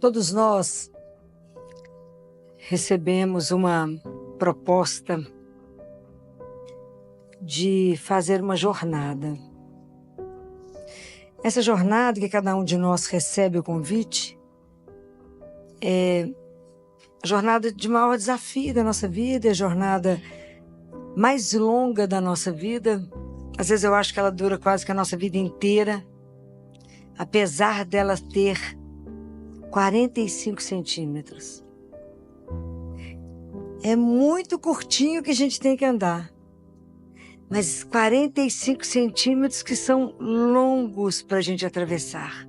Todos nós recebemos uma proposta de fazer uma jornada. Essa jornada que cada um de nós recebe o convite é a jornada de maior desafio da nossa vida, é a jornada mais longa da nossa vida. Às vezes eu acho que ela dura quase que a nossa vida inteira, apesar dela ter 45 centímetros. É muito curtinho que a gente tem que andar, mas 45 centímetros que são longos para a gente atravessar.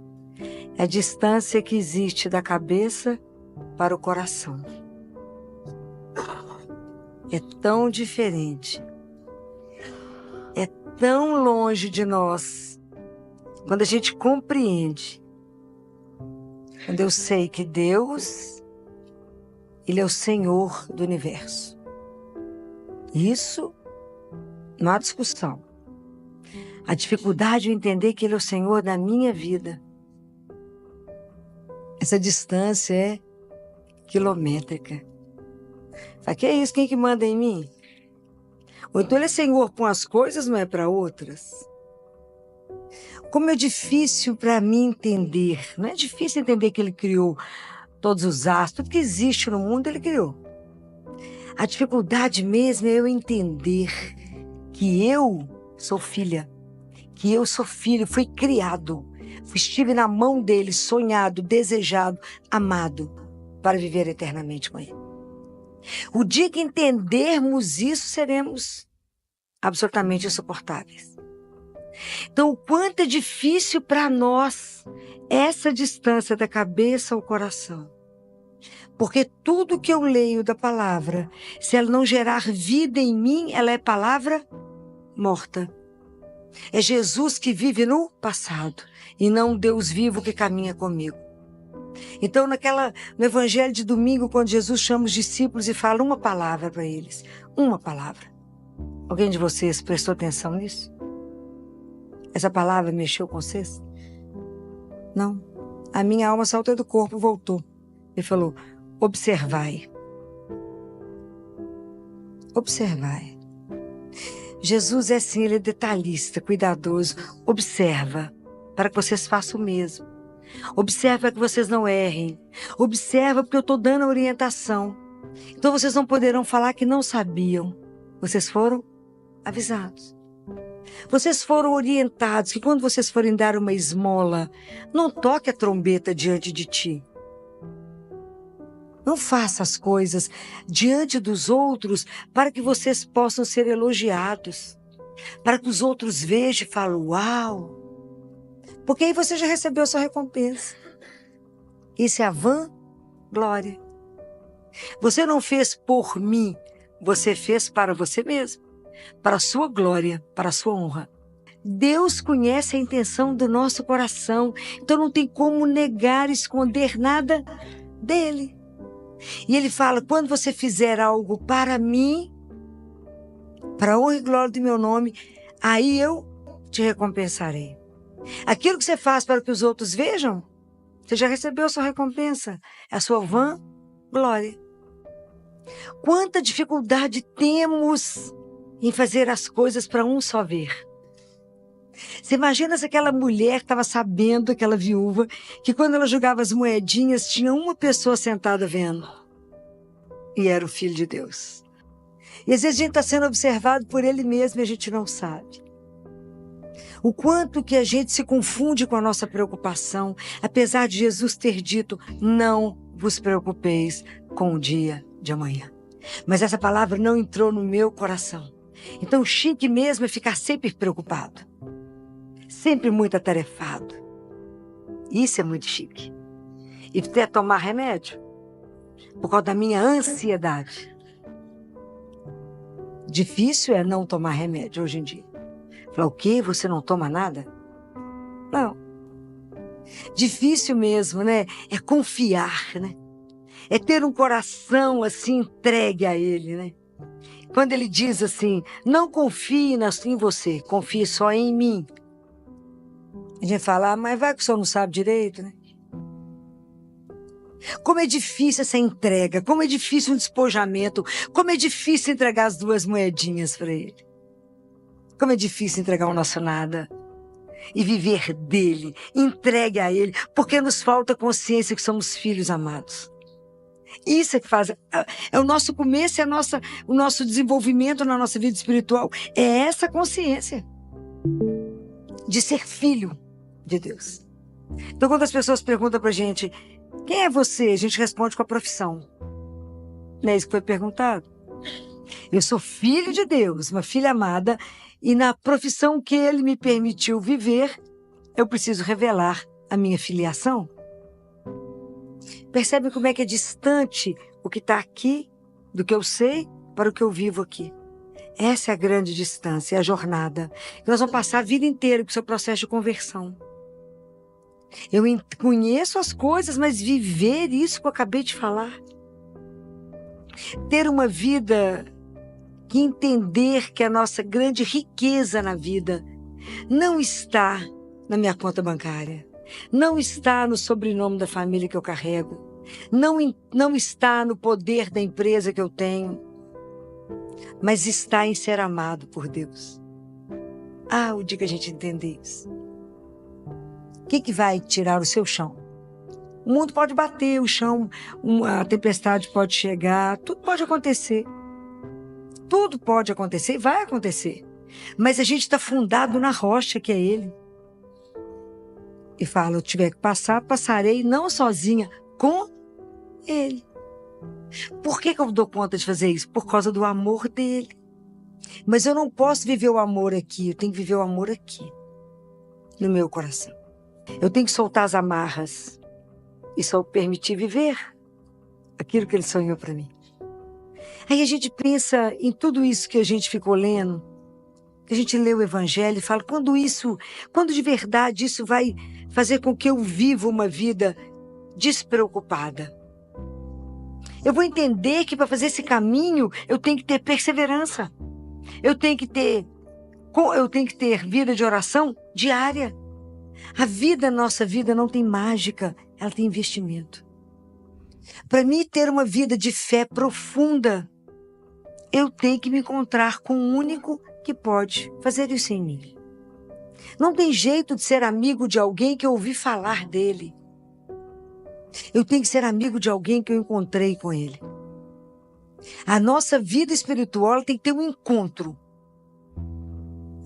É a distância que existe da cabeça para o coração. É tão diferente. É tão longe de nós. Quando a gente compreende, quando eu sei que Deus, Ele é o Senhor do universo. Isso não há discussão. A dificuldade é entender que Ele é o Senhor da minha vida. Essa distância é quilométrica. Sabe que é isso? Quem que manda em mim? Ou então Ele é Senhor para umas coisas, não é para outras. Como é difícil para mim entender. Não é difícil entender que Ele criou todos os astros, tudo que existe no mundo Ele criou. A dificuldade mesmo é eu entender que eu sou filha, que eu sou filho, fui criado, estive na mão dEle, sonhado, desejado, amado, para viver eternamente com Ele. O dia que entendermos isso, seremos absolutamente insuportáveis. Então, o quanto é difícil para nós essa distância da cabeça ao coração. Porque tudo que eu leio da palavra, se ela não gerar vida em mim, ela é palavra morta. É Jesus que vive no passado e não Deus vivo que caminha comigo. Então, no evangelho de domingo, quando Jesus chama os discípulos e fala uma palavra para eles, uma palavra. Alguém de vocês prestou atenção nisso? Essa palavra mexeu com vocês? Não. A minha alma saltou do corpo e voltou. Ele falou, observai. Observai. Jesus é assim, Ele é detalhista, cuidadoso. Observa, para que vocês façam o mesmo. Observa para que vocês não errem. Observa porque eu estou dando a orientação. Então vocês não poderão falar que não sabiam. Vocês foram avisados. Vocês foram orientados que quando vocês forem dar uma esmola, não toque a trombeta diante de ti. Não faça as coisas diante dos outros para que vocês possam ser elogiados. Para que os outros vejam e falem, uau! Porque aí você já recebeu a sua recompensa. Isso é a vã glória. Você não fez por mim, você fez para você mesmo. Para a sua glória, para a sua honra. Deus conhece a intenção do nosso coração, então não tem como negar, esconder nada dele. E ele fala, quando você fizer algo para mim, para a honra e glória do meu nome, aí eu te recompensarei. Aquilo que você faz para que os outros vejam, você já recebeu a sua recompensa, é a sua vã glória. Quanta dificuldade temos em fazer as coisas para um só ver. Você imagina se aquela mulher estava sabendo, aquela viúva, que quando ela jogava as moedinhas, tinha uma pessoa sentada vendo. E era o Filho de Deus. E às vezes a gente está sendo observado por Ele mesmo e a gente não sabe. O quanto que a gente se confunde com a nossa preocupação, apesar de Jesus ter dito, não vos preocupeis com o dia de amanhã. Mas essa palavra não entrou no meu coração. Então, chique mesmo é ficar sempre preocupado. Sempre muito atarefado. Isso é muito chique. E até tomar remédio. Por causa da minha ansiedade. Difícil é não tomar remédio hoje em dia. Falar, o quê? Você não toma nada? Não. Difícil mesmo, né? É confiar, né? É ter um coração assim entregue a Ele, né? Quando Ele diz assim, não confie em você, confie só em mim. A gente fala, mas vai que o senhor não sabe direito, né? Como é difícil essa entrega, como é difícil um despojamento, como é difícil entregar as 2 moedinhas para Ele. Como é difícil entregar o nosso nada e viver dele, entregue a Ele, porque nos falta consciência que somos filhos amados. Isso é que faz, é o nosso começo, é o nosso desenvolvimento na nossa vida espiritual, é essa consciência de ser filho de Deus. Então, quando as pessoas perguntam pra gente, quem é você? A gente responde com a profissão. Não é isso que foi perguntado? Eu sou filho de Deus, uma filha amada, e na profissão que Ele me permitiu viver, eu preciso revelar a minha filiação. Percebe como é que é distante o que está aqui, do que eu sei, para o que eu vivo aqui. Essa é a grande distância, é a jornada. Nós vamos passar a vida inteira com o seu processo de conversão. Eu conheço as coisas, mas viver isso que eu acabei de falar. Ter uma vida que entender que a nossa grande riqueza na vida não está na minha conta bancária, não está no sobrenome da família que eu carrego, não está no poder da empresa que eu tenho, mas está em ser amado por Deus. O dia que a gente entender isso. O que vai tirar o seu chão? O mundo pode bater, o chão, a tempestade pode chegar, tudo pode acontecer. Tudo pode acontecer e vai acontecer. Mas a gente está fundado na rocha que é Ele. E fala, eu tiver que passar, passarei não sozinha, com Ele. Por que eu dou conta de fazer isso? Por causa do amor dEle. Mas eu não posso viver o amor aqui, eu tenho que viver o amor aqui, no meu coração. Eu tenho que soltar as amarras e só permitir viver aquilo que Ele sonhou para mim. Aí a gente pensa em tudo isso que a gente ficou lendo, que a gente lê o Evangelho e fala, quando de verdade isso vai fazer com que eu viva uma vida despreocupada? Eu vou entender que para fazer esse caminho eu tenho que ter perseverança. Eu tenho que ter vida de oração diária. Nossa vida não tem mágica, ela tem investimento. Para mim ter uma vida de fé profunda, eu tenho que me encontrar com o único que pode fazer isso em mim. Não tem jeito de ser amigo de alguém que eu ouvi falar dele. Eu tenho que ser amigo de alguém que eu encontrei com ele. A nossa vida espiritual tem que ter um encontro.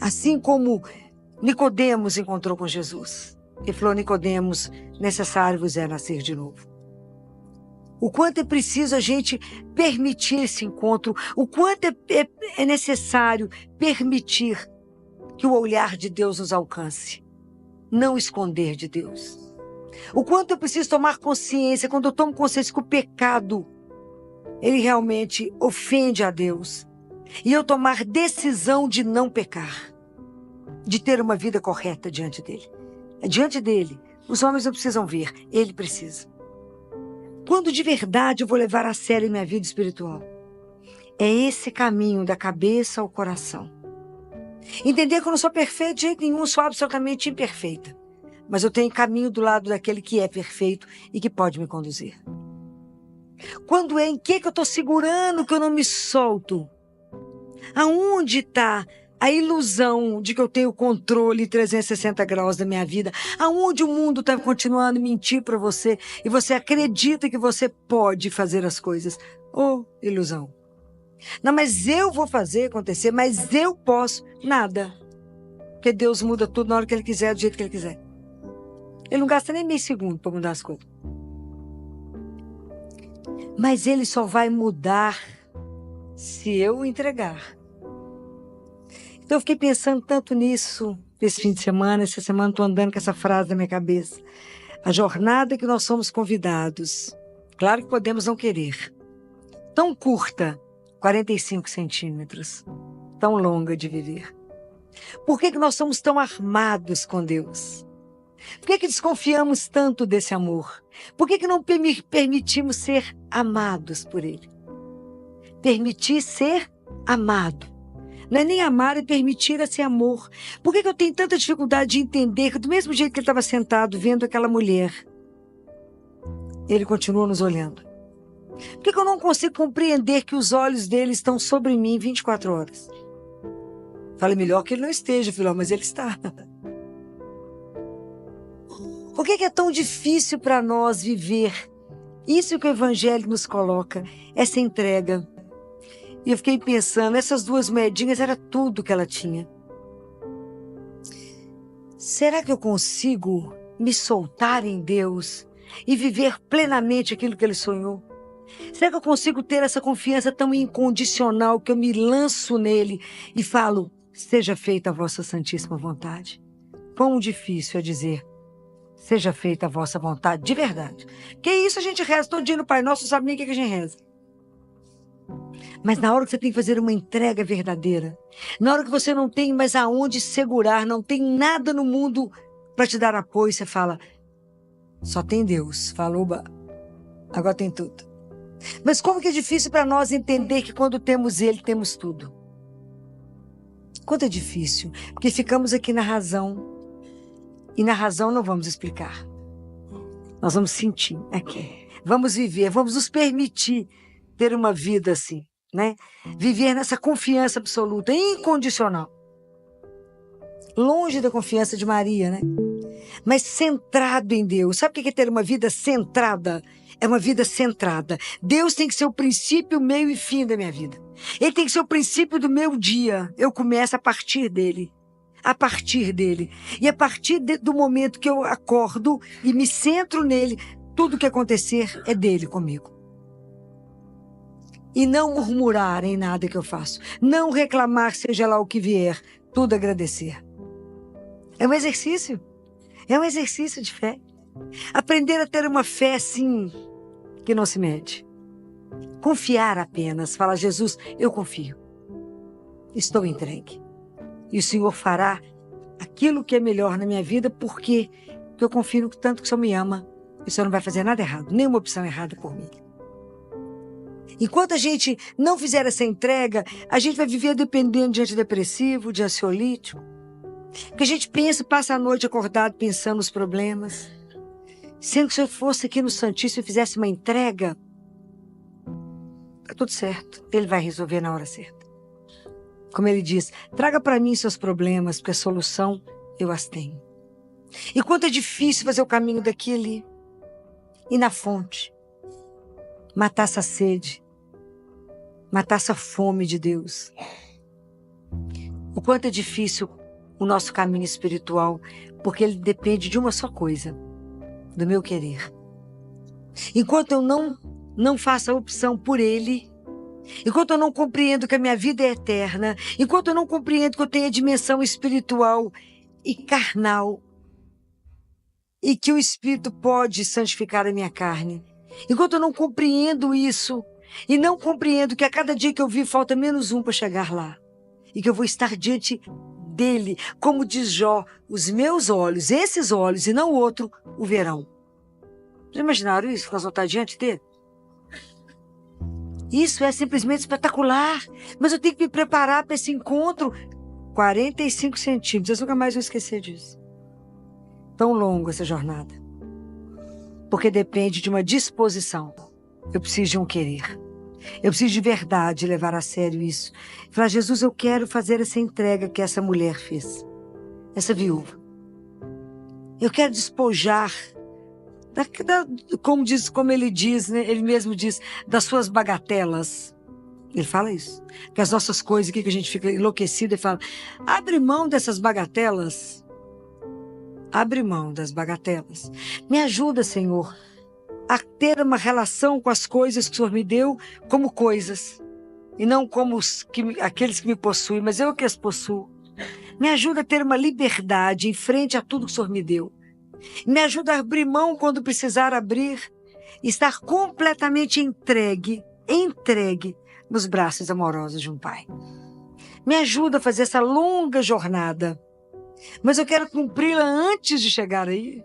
Assim como Nicodemos encontrou com Jesus. Ele falou, Nicodemos, necessário vos é nascer de novo. O quanto é preciso a gente permitir esse encontro, o quanto é necessário permitir que o olhar de Deus nos alcance, não esconder de Deus. O quanto eu preciso tomar consciência, quando eu tomo consciência que o pecado, ele realmente ofende a Deus, e eu tomar decisão de não pecar, de ter uma vida correta diante dele. Diante dele, os homens não precisam ver, ele precisa. Quando de verdade eu vou levar a sério minha vida espiritual? É esse caminho da cabeça ao coração. Entender que eu não sou perfeita de jeito nenhum, sou absolutamente imperfeita. Mas eu tenho caminho do lado daquele que é perfeito e que pode me conduzir. Quando em que eu estou segurando que eu não me solto? Aonde está a ilusão de que eu tenho controle 360 graus da minha vida? Aonde o mundo está continuando a mentir para você e você acredita que você pode fazer as coisas? Ilusão. Não, mas eu vou fazer acontecer, mas eu posso. Nada. Porque Deus muda tudo na hora que Ele quiser, do jeito que Ele quiser. Ele não gasta nem meio segundo para mudar as coisas. Mas Ele só vai mudar se eu o entregar. Então eu fiquei pensando tanto nisso esse fim de semana. Essa semana estou andando com essa frase na minha cabeça. A jornada que nós somos convidados. Claro que podemos não querer. Tão curta, 45 centímetros. Tão longa de viver. Por que nós somos tão armados com Deus? Por que desconfiamos tanto desse amor? Por que não permitimos ser amados por Ele? Permitir ser amado. Não é nem amar, é permitir esse amor. Por que eu tenho tanta dificuldade de entender que do mesmo jeito que ele estava sentado vendo aquela mulher Ele continua nos olhando. Por que eu não consigo compreender que os olhos dele estão sobre mim 24 horas? Falei, melhor que ele não esteja, filho, mas ele está. Por que é tão difícil para nós viver isso que o Evangelho nos coloca, essa entrega? E eu fiquei pensando, essas 2 moedinhas era tudo que ela tinha. Será que eu consigo me soltar em Deus e viver plenamente aquilo que Ele sonhou? Será que eu consigo ter essa confiança tão incondicional que eu me lanço nele e falo, seja feita a vossa santíssima vontade? Quão difícil é dizer, seja feita a vossa vontade de verdade. Que isso a gente reza todo dia no Pai Nosso, não sabe nem o que a gente reza. Mas na hora que você tem que fazer uma entrega verdadeira, na hora que você não tem mais aonde segurar, não tem nada no mundo para te dar apoio, você fala, só tem Deus. Falou, agora tem tudo. Mas como que é difícil para nós entender que quando temos Ele, temos tudo. Quanto é difícil, porque ficamos aqui na razão, e na razão não vamos explicar. Nós vamos sentir aqui, vamos viver, vamos nos permitir ter uma vida assim, né? Viver nessa confiança absoluta, incondicional. Longe da confiança de Maria, né? Mas centrado em Deus. Sabe o que é ter uma vida centrada? É uma vida centrada. Deus tem que ser o princípio, o meio e fim da minha vida. Ele tem que ser o princípio do meu dia. Eu começo a partir dele. A partir dele. E a partir do momento que eu acordo e me centro nele, tudo que acontecer é dele comigo. E não murmurar em nada que eu faço. Não reclamar, seja lá o que vier. Tudo agradecer. É um exercício. É um exercício de fé. Aprender a ter uma fé assim, que não se mede. Confiar apenas. Falar, Jesus, eu confio. Estou entregue. E o Senhor fará aquilo que é melhor na minha vida, porque eu confio no tanto que o Senhor me ama. E o Senhor não vai fazer nada errado, nenhuma opção errada por mim. Enquanto a gente não fizer essa entrega, a gente vai viver dependendo de antidepressivo, de ansiolítico. Porque a gente pensa, passa a noite acordado pensando nos problemas. Sendo que se eu fosse aqui no Santíssimo e fizesse uma entrega, tá tudo certo. Ele vai resolver na hora certa. Como ele diz, traga para mim seus problemas, porque a solução eu as tenho. E quanto é difícil fazer o caminho daqui e ali. Ir na fonte. Matar essa sede. Matar essa fome de Deus. O quanto é difícil o nosso caminho espiritual, porque ele depende de uma só coisa, do meu querer. Enquanto eu não faço a opção por ele, enquanto eu não compreendo que a minha vida é eterna, enquanto eu não compreendo que eu tenho a dimensão espiritual e carnal, e que o Espírito pode santificar a minha carne, enquanto eu não compreendo isso, e não compreendo que a cada dia que eu vivo falta menos um para chegar lá, e que eu vou estar diante dele, como diz Jó, os meus olhos, esses olhos e não o outro, o verão. Já imaginaram isso? Nós vamos estar diante dele? Isso é simplesmente espetacular. Mas eu tenho que me preparar para esse encontro. 45 centímetros, eu nunca mais vou esquecer disso. Tão longa essa jornada. Porque depende de uma disposição. Eu preciso de um querer. Eu preciso de verdade levar a sério isso. Falar, Jesus, eu quero fazer essa entrega que essa mulher fez. Essa viúva. Eu quero despojar, como ele diz, né? Ele mesmo diz, das suas bagatelas. Ele fala isso. Que as nossas coisas aqui, que a gente fica enlouquecido e fala, abre mão dessas bagatelas. Abre mão das bagatelas. Me ajuda, Senhor, a ter uma relação com as coisas que o Senhor me deu como coisas. E não como aqueles que me possuem, mas eu que as possuo. Me ajuda a ter uma liberdade em frente a tudo que o Senhor me deu. Me ajuda a abrir mão quando precisar abrir. E estar completamente entregue nos braços amorosos de um Pai. Me ajuda a fazer essa longa jornada. Mas eu quero cumpri-la antes de chegar aí.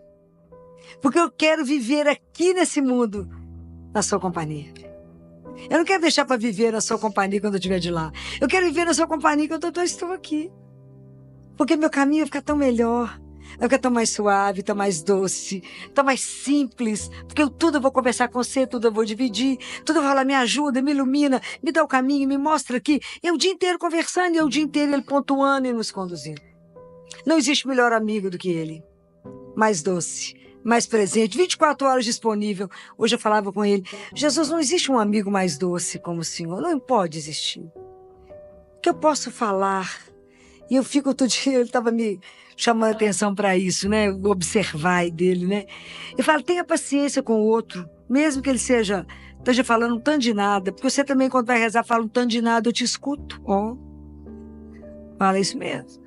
Porque eu quero viver aqui nesse mundo, na sua companhia. Eu não quero deixar para viver na sua companhia quando eu estiver de lá. Eu quero viver na sua companhia quando eu estou aqui. Porque meu caminho vai ficar tão melhor. Vai ficar tão mais suave, tão mais doce, tão mais simples. Porque tudo eu vou conversar com você, tudo eu vou dividir, tudo eu vou falar, me ajuda, me ilumina, me dá o caminho, me mostra aqui. E o dia inteiro conversando, e o dia inteiro ele pontuando e nos conduzindo. Não existe melhor amigo do que ele. Mais doce, mais presente, 24 horas disponível. Hoje eu falava com ele, Jesus, não existe um amigo mais doce como o Senhor, não pode existir. Que eu posso falar, e eu fico todo dia, ele estava me chamando a atenção para isso, né, o observar dele, né. Eu falo, tenha paciência com o outro, mesmo que ele esteja falando um tanto de nada, porque você também quando vai rezar fala um tanto de nada, eu te escuto. Fala isso mesmo.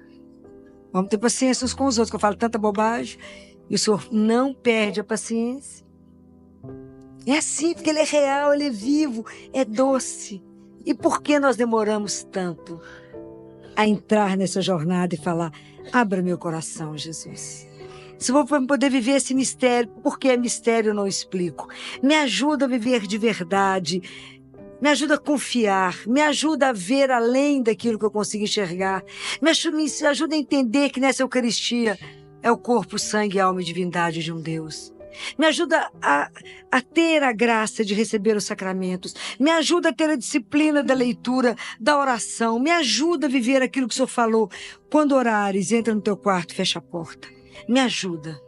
Vamos ter paciência uns com os outros, que eu falo tanta bobagem. E o Senhor não perde a paciência. É assim, porque Ele é real, Ele é vivo, é doce. E por que nós demoramos tanto a entrar nessa jornada e falar, abra meu coração, Jesus. Se eu vou poder viver esse mistério, porque é mistério eu não explico. Me ajuda a viver de verdade. Me ajuda a confiar, me ajuda a ver além daquilo que eu consigo enxergar. Me ajuda a entender que nessa Eucaristia é o corpo, sangue, alma e divindade de um Deus. Me ajuda a ter a graça de receber os sacramentos. Me ajuda a ter a disciplina da leitura, da oração. Me ajuda a viver aquilo que o Senhor falou. Quando orares, entra no teu quarto, fecha a porta. Me ajuda.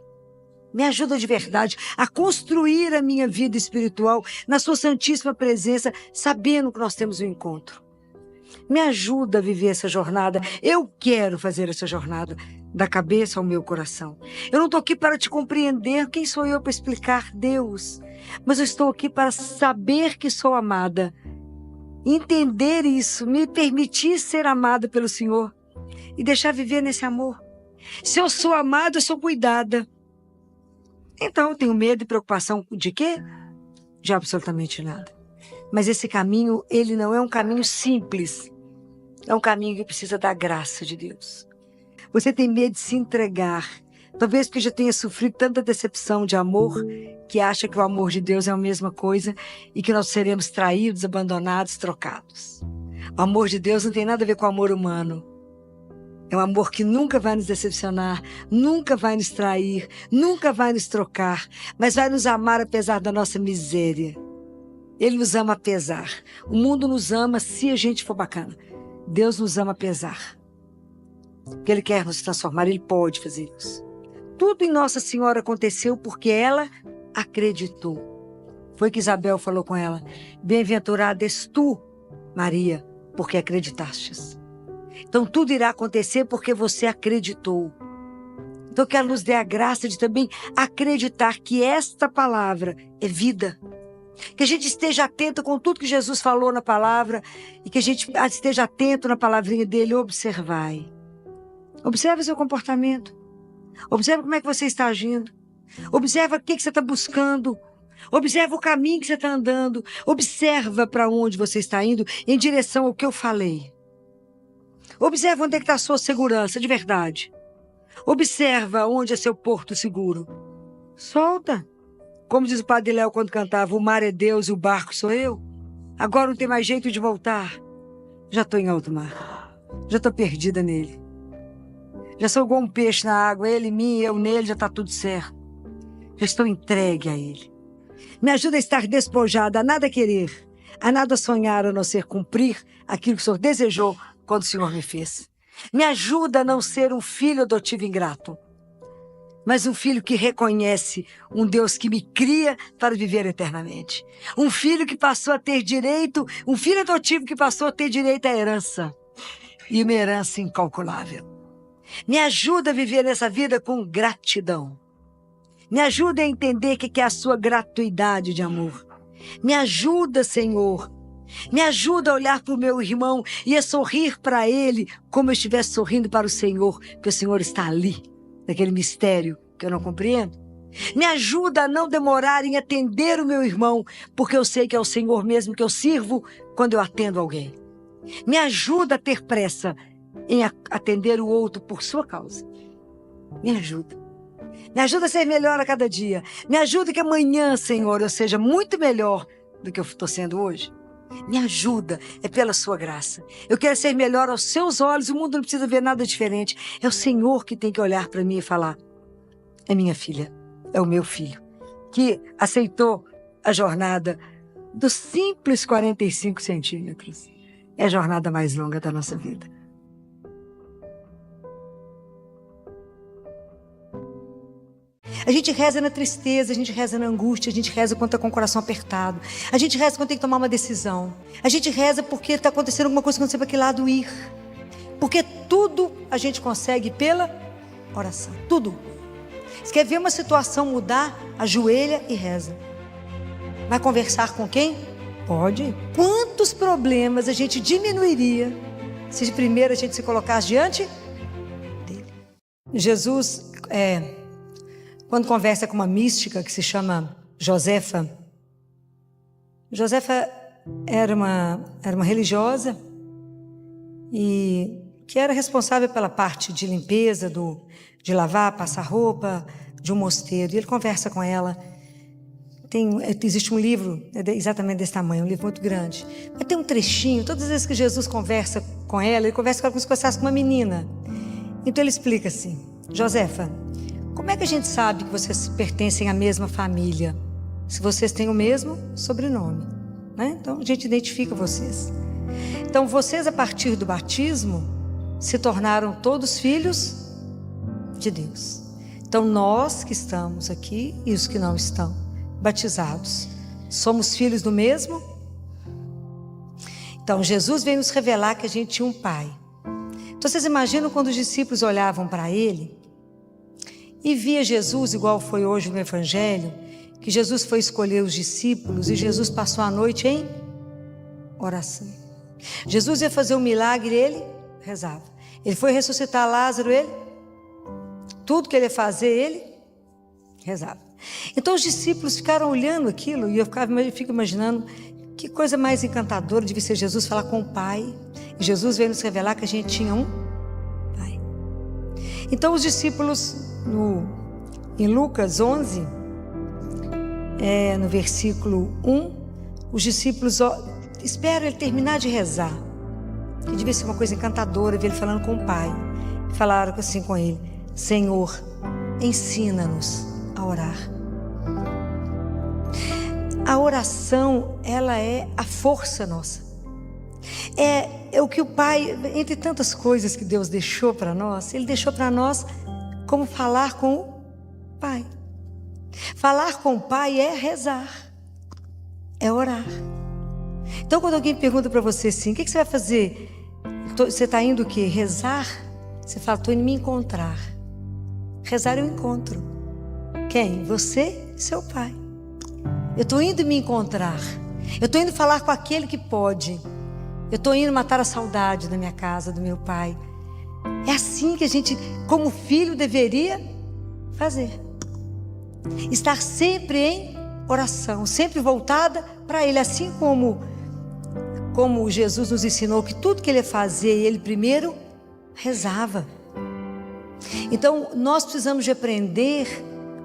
Me ajuda de verdade a construir a minha vida espiritual na sua santíssima presença, sabendo que nós temos um encontro. Me ajuda a viver essa jornada. Eu quero fazer essa jornada da cabeça ao meu coração. Eu não estou aqui para te compreender. Quem sou eu para explicar Deus? Mas eu estou aqui para saber que sou amada. Entender isso, me permitir ser amada pelo Senhor e deixar viver nesse amor. Se eu sou amada, eu sou cuidada. Então, eu tenho medo e preocupação de quê? De absolutamente nada. Mas esse caminho, ele não é um caminho simples. É um caminho que precisa da graça de Deus. Você tem medo de se entregar. Talvez porque já tenha sofrido tanta decepção de amor, que acha que o amor de Deus é a mesma coisa e que nós seremos traídos, abandonados, trocados. O amor de Deus não tem nada a ver com o amor humano. É um amor que nunca vai nos decepcionar, nunca vai nos trair, nunca vai nos trocar, mas vai nos amar apesar da nossa miséria. Ele nos ama apesar. O mundo nos ama se a gente for bacana. Deus nos ama apesar. Porque Ele quer nos transformar, Ele pode fazer isso. Tudo em Nossa Senhora aconteceu porque ela acreditou. Foi que Isabel falou com ela, bem-aventurada és tu, Maria, porque acreditastes. Então tudo irá acontecer porque você acreditou. Então que ela nos dê a graça de também acreditar que esta palavra é vida. Que a gente esteja atento com tudo que Jesus falou na palavra e que a gente esteja atento na palavrinha dele, observai. Observe o seu comportamento. Observe como é que você está agindo. Observa o que você está buscando. Observa o caminho que você está andando. Observa para onde você está indo em direção ao que eu falei. Observa onde é que está a sua segurança, de verdade. Observa onde é seu porto seguro. Solta. Como diz o Padre Léo quando cantava, o mar é Deus e o barco sou eu. Agora não tem mais jeito de voltar. Já estou em alto mar. Já estou perdida nele. Já sou igual um peixe na água. Ele em mim, eu nele, já está tudo certo. Já estou entregue a ele. Me ajuda a estar despojada, a nada querer, a nada sonhar, a não ser cumprir aquilo que o Senhor desejou quando o Senhor me fez. Me ajuda a não ser um filho adotivo ingrato, mas um filho que reconhece um Deus que me cria para viver eternamente. Um filho que passou a ter direito, um filho adotivo que passou a ter direito à herança. E uma herança incalculável. Me ajuda a viver essa vida com gratidão. Me ajuda a entender o que é a sua gratuidade de amor. Me ajuda, Senhor. Me ajuda a olhar para o meu irmão e a sorrir para ele como eu estivesse sorrindo para o Senhor, porque o Senhor está ali, naquele mistério que eu não compreendo. Me ajuda a não demorar em atender o meu irmão, porque eu sei que é o Senhor mesmo que eu sirvo quando eu atendo alguém. Me ajuda a ter pressa em atender o outro por sua causa. Me ajuda. Me ajuda a ser melhor a cada dia. Me ajuda que amanhã, Senhor, eu seja muito melhor do que eu estou sendo hoje. Me ajuda, é pela sua graça. Eu quero ser melhor aos seus olhos, o mundo não precisa ver nada diferente. É o Senhor que tem que olhar para mim e falar, é minha filha, é o meu filho, que aceitou a jornada dos simples 45 centímetros. É a jornada mais longa da nossa vida. A gente reza na tristeza, a gente reza na angústia, a gente reza quando está com o coração apertado. A gente reza quando tem que tomar uma decisão. A gente reza porque está acontecendo alguma coisa que não sei para que lado ir. Porque tudo a gente consegue pela oração. Tudo. Se quer ver uma situação mudar, ajoelha e reza. Vai conversar com quem? Pode. Quantos problemas a gente diminuiria se primeiro a gente se colocasse diante dele? Jesus, quando conversa com uma mística que se chama Josefa, Josefa era uma religiosa e que era responsável pela parte de limpeza, de lavar, passar roupa, de um mosteiro. E ele conversa com ela. Existe um livro exatamente desse tamanho, um livro muito grande. Mas tem um trechinho, todas as vezes que Jesus conversa com ela, ele conversa com ela como se conversasse com uma menina. Então ele explica assim: Josefa, como é que a gente sabe que vocês pertencem à mesma família? Se vocês têm o mesmo sobrenome, né? Então a gente identifica vocês. Então vocês, a partir do batismo, se tornaram todos filhos de Deus. Então nós que estamos aqui e os que não estão batizados, somos filhos do mesmo? Então Jesus veio nos revelar que a gente tinha um pai. Então vocês imaginam quando os discípulos olhavam para ele e via Jesus, igual foi hoje no Evangelho, que Jesus foi escolher os discípulos e Jesus passou a noite em oração. Jesus ia fazer um milagre, ele rezava. Ele foi ressuscitar Lázaro, ele, tudo que ele ia fazer, ele rezava. Então os discípulos ficaram olhando aquilo e eu fico imaginando que coisa mais encantadora devia ser Jesus falar com o Pai. E Jesus veio nos revelar que a gente tinha um Pai. Então os discípulos, em Lucas 11, no versículo 1, os discípulos esperam ele terminar de rezar, que devia ser uma coisa encantadora, ver ele falando com o Pai. Falaram assim com ele: Senhor, ensina-nos a orar. A oração, ela é a força nossa. É o que o Pai, entre tantas coisas que Deus deixou para nós, Ele deixou para nós como falar com o Pai. Falar com o Pai é rezar, é orar. Então quando alguém pergunta para você assim: o que você vai fazer? Você está indo o quê? Rezar? Você fala: estou indo me encontrar. Rezar é um encontro. Quem? Você e seu Pai. Eu estou indo me encontrar. Eu estou indo falar com aquele que pode. Eu estou indo matar a saudade da minha casa, do meu Pai. É assim que a gente, como filho, deveria fazer. Estar sempre em oração, sempre voltada para Ele, assim como Jesus nos ensinou que tudo que Ele ia fazer, Ele primeiro rezava. Então nós precisamos de aprender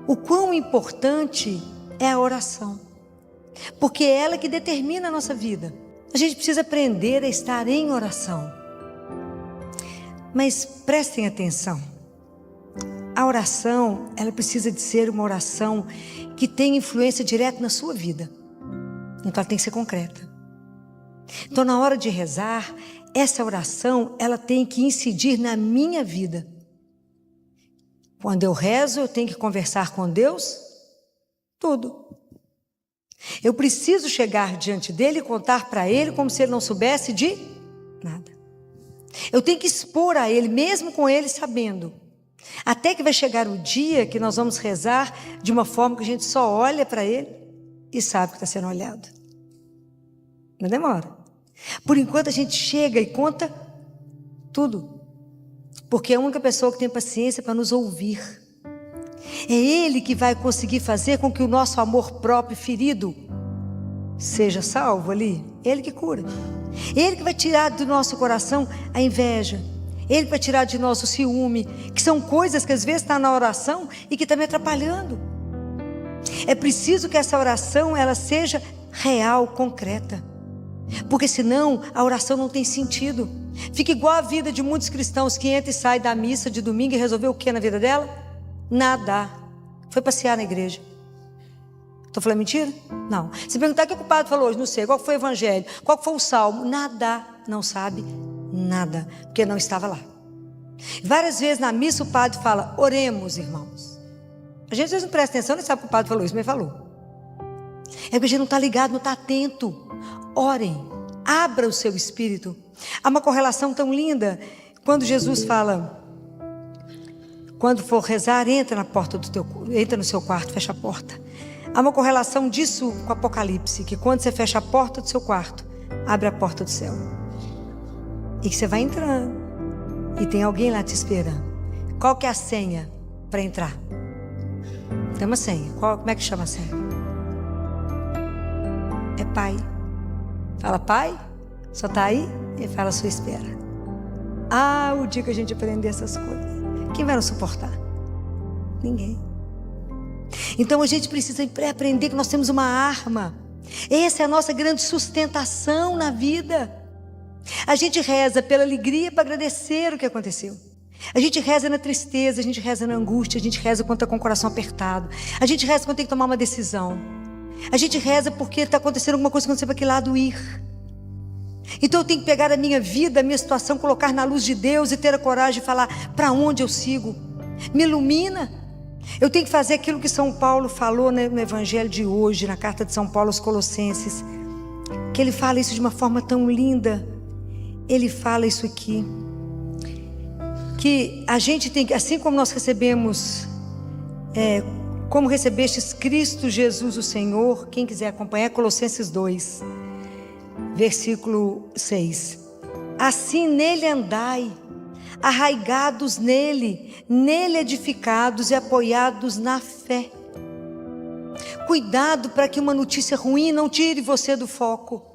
o quão importante é a oração, porque é ela que determina a nossa vida. A gente precisa aprender a estar em oração. Mas prestem atenção, a oração, ela precisa de ser uma oração que tenha influência direta na sua vida. Então ela tem que ser concreta. Então na hora de rezar, essa oração, ela tem que incidir na minha vida. Quando eu rezo, eu tenho que conversar com Deus tudo. Eu preciso chegar diante dele e contar para ele como se ele não soubesse de nada. Eu tenho que expor a ele, mesmo com ele sabendo. Até que vai chegar o dia que nós vamos rezar de uma forma que a gente só olha para ele e sabe que está sendo olhado. Não demora. Por enquanto a gente chega e conta tudo. Porque é a única pessoa que tem paciência para nos ouvir. É Ele que vai conseguir fazer com que o nosso amor próprio ferido seja salvo ali. Ele que cura. Ele que vai tirar do nosso coração a inveja. Ele que vai tirar de nós o ciúme, que são coisas que às vezes estão na oração e que estão me atrapalhando. É preciso que essa oração ela seja real, concreta. Porque senão a oração não tem sentido. Fica igual a vida de muitos cristãos que entra e sai da missa de domingo e resolveu o que na vida dela? Nada. Foi passear na igreja. Estou falando mentira? Não. Se perguntar o que o padre falou hoje, não sei. Qual foi o evangelho? Qual foi o salmo? Nada. Não sabe nada. Porque não estava lá. Várias vezes na missa o padre fala: oremos, irmãos. A gente às vezes não presta atenção, nem sabe que o padre falou isso, mas falou. É porque a gente não está ligado, não está atento. Orem. Abra o seu espírito. Há uma correlação tão linda. Quando Jesus fala: quando for rezar, entra no seu quarto, fecha a porta. Há uma correlação disso com o Apocalipse, que quando você fecha a porta do seu quarto, abre a porta do céu. E que você vai entrando. E tem alguém lá te esperando. Qual que é a senha para entrar? Tem uma senha. Como é que chama a senha? É Pai. Fala: Pai, só está aí? Ele fala: a sua espera. Ah, o dia que a gente aprender essas coisas, quem vai nos suportar? Ninguém. Então a gente precisa aprender que nós temos uma arma. Essa é a nossa grande sustentação na vida. A gente reza pela alegria para agradecer o que aconteceu. A gente reza na tristeza, a gente reza na angústia, a gente reza quando está com o coração apertado. A gente reza quando tem que tomar uma decisão. A gente reza porque está acontecendo alguma coisa que não sei para que lado ir. Então eu tenho que pegar a minha vida, a minha situação, colocar na luz de Deus e ter a coragem de falar: para onde eu sigo? Me ilumina. Eu tenho que fazer aquilo que São Paulo falou no Evangelho de hoje, na carta de São Paulo aos Colossenses, que ele fala isso de uma forma tão linda. Ele fala isso aqui, que a gente tem que, assim como nós recebemos, como recebestes Cristo Jesus o Senhor, quem quiser acompanhar, Colossenses 2, versículo 6. Assim nele andai, arraigados nele edificados e apoiados na fé. Cuidado para que uma notícia ruim não tire você do foco.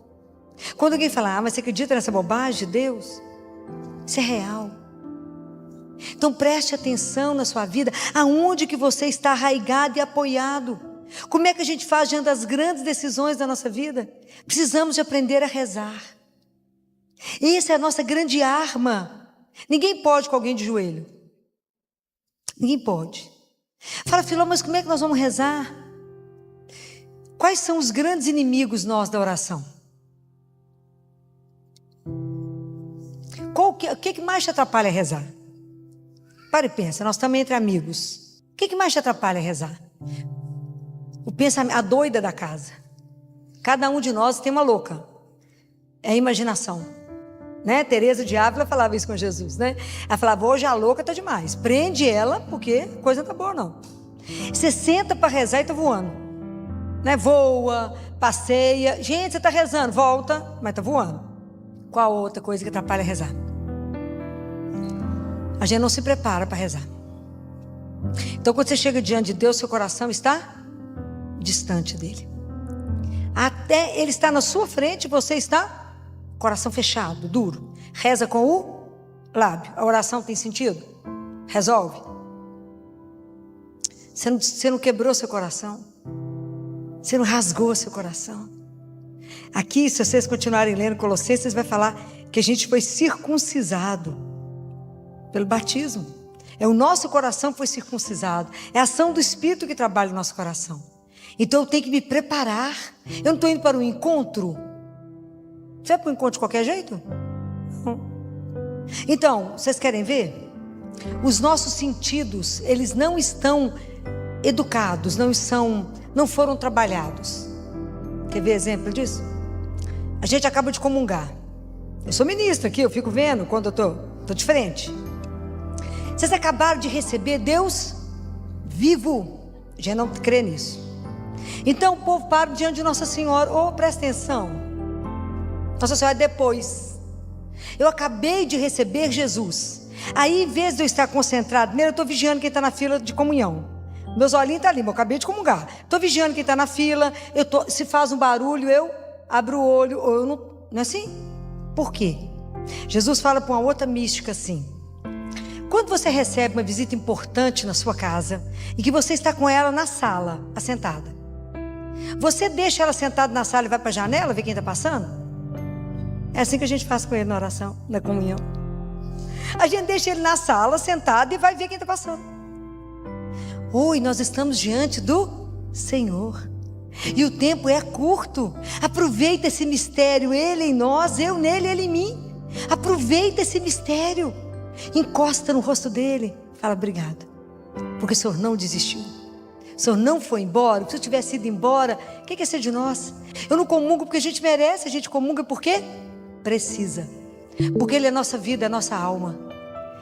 Quando alguém fala: mas você acredita nessa bobagem de Deus? Isso é real. Então preste atenção na sua vida, aonde que você está arraigado e apoiado. Como é que a gente faz diante das grandes decisões da nossa vida? Precisamos de aprender a rezar. Essa é a nossa grande arma. Ninguém pode com alguém de joelho. Ninguém pode. Fala: Filó, mas como é que nós vamos rezar? Quais são os grandes inimigos nós da oração? O que mais te atrapalha a rezar? Para e pensa, nós estamos entre amigos. O que mais te atrapalha a rezar? A doida da casa. Cada um de nós tem uma louca. É a imaginação. Né? Teresa de Ávila falava isso com Jesus, né? Ela falava: hoje a louca está demais. Prende ela, porque coisa não está boa não. Você senta para rezar e está voando. Né? Voa, passeia. Gente, você está rezando, volta, mas está voando. Qual outra coisa que atrapalha a rezar? A gente não se prepara para rezar. Então quando você chega diante de Deus, seu coração está distante dele. Até ele está na sua frente, você está coração fechado, duro. Reza com o lábio. A oração tem sentido? Resolve. Você não quebrou seu coração. Você não rasgou seu coração. Aqui, se vocês continuarem lendo Colossenses, vai falar que a gente foi circuncisado pelo batismo. É o nosso coração que foi circuncisado. É a ação do Espírito que trabalha no nosso coração. Então eu tenho que me preparar. Eu não estou indo para um encontro. Você vai para um encontro de qualquer jeito? Então, vocês querem ver? Os nossos sentidos, eles não estão educados, não foram trabalhados. Quer ver exemplo disso? A gente acaba de comungar. Eu sou ministra aqui, eu fico vendo quando eu estou de frente. Vocês acabaram de receber Deus vivo. A gente não crê nisso. Então o povo para diante de Nossa Senhora. Presta atenção. Nossa Senhora é depois. Eu acabei de receber Jesus. Aí, em vez de eu estar concentrado, primeiro eu estou vigiando quem está na fila de comunhão. Meus olhinhos estão ali, mas eu acabei de comungar. Estou vigiando quem está na fila. Se faz um barulho, eu abro o olho. Ou eu não é assim? Por quê? Jesus fala para uma outra mística assim: quando você recebe uma visita importante na sua casa e que você está com ela na sala, assentada, você deixa ela sentada na sala e vai para a janela ver quem está passando? É assim que a gente faz com ele na oração, na comunhão. A gente deixa ele na sala, sentado, e vai ver quem está passando. Oi, nós estamos diante do Senhor. E o tempo é curto. Aproveita esse mistério, Ele em nós, eu nele, Ele em mim. Aproveita esse mistério. Encosta no rosto dele. Fala, obrigado, porque o Senhor não desistiu. O Senhor não foi embora. Se eu tivesse ido embora, o que é ser de nós? Eu não comungo porque a gente merece. A gente comunga porque precisa. Porque Ele é a nossa vida, é a nossa alma,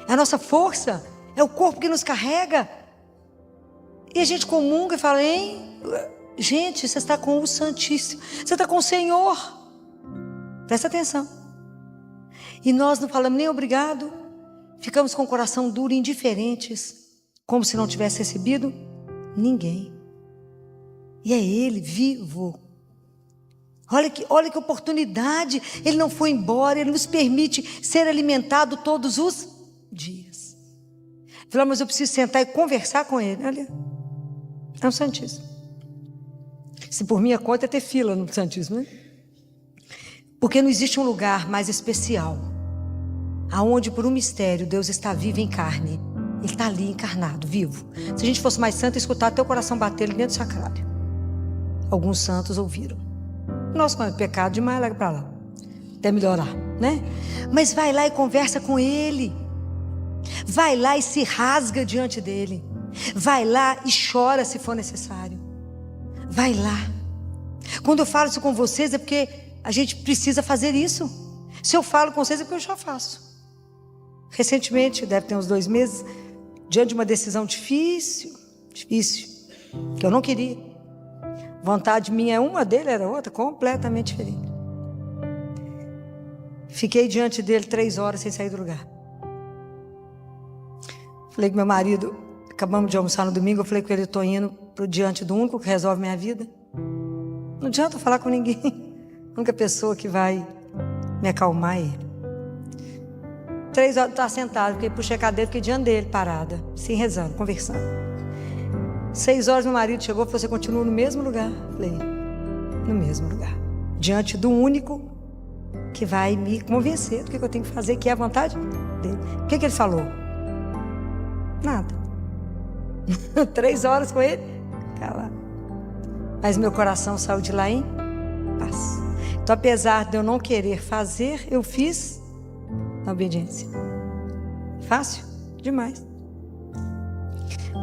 é a nossa força, é o corpo que nos carrega. E a gente comunga e fala, hein? Gente, você está com o Santíssimo, você está com o Senhor. Presta atenção. E nós não falamos nem obrigado. Ficamos com o coração duro, indiferentes, como se não tivesse recebido ninguém. E é Ele vivo. Olha que oportunidade. Ele não foi embora. Ele nos permite ser alimentado todos os dias. Falou, mas eu preciso sentar e conversar com Ele. Olha, é um Santíssimo. Se por minha conta é ter fila no Santíssimo, né? Porque não existe um lugar mais especial, aonde por um mistério Deus está vivo em carne. Ele está ali encarnado, vivo. Se a gente fosse mais santo, escutar até o coração bater ali dentro do sacrário. Alguns santos ouviram. Nós, quando é pecado demais, larga para lá, até melhorar, né? Mas vai lá e conversa com Ele. Vai lá e se rasga diante dEle. Vai lá e chora se for necessário. Vai lá. Quando eu falo isso com vocês é porque a gente precisa fazer isso. Se eu falo com vocês é porque eu já faço. Recentemente, deve ter uns 2 meses, diante de uma decisão difícil, que eu não queria. Vontade minha é uma, dele era outra, completamente diferente. Fiquei diante dele 3 horas sem sair do lugar. Falei com meu marido, acabamos de almoçar no domingo, eu falei com ele, eu estou indo diante do único que resolve minha vida. Não adianta falar com ninguém. A única pessoa que vai me acalmar é Ele. 3 horas, estava sentado, porque puxei a cadeira, fiquei diante dele, parada, assim, rezando, conversando. 6 horas meu marido chegou e falou, você continua no mesmo lugar? Falei, no mesmo lugar, diante do único que vai me convencer do que eu tenho que fazer, que é a vontade dele. O que ele falou? Nada. 3 horas com ele, calado. Mas meu coração saiu de lá em paz. Então, apesar de eu não querer fazer, eu fiz na obediência. Fácil? Demais.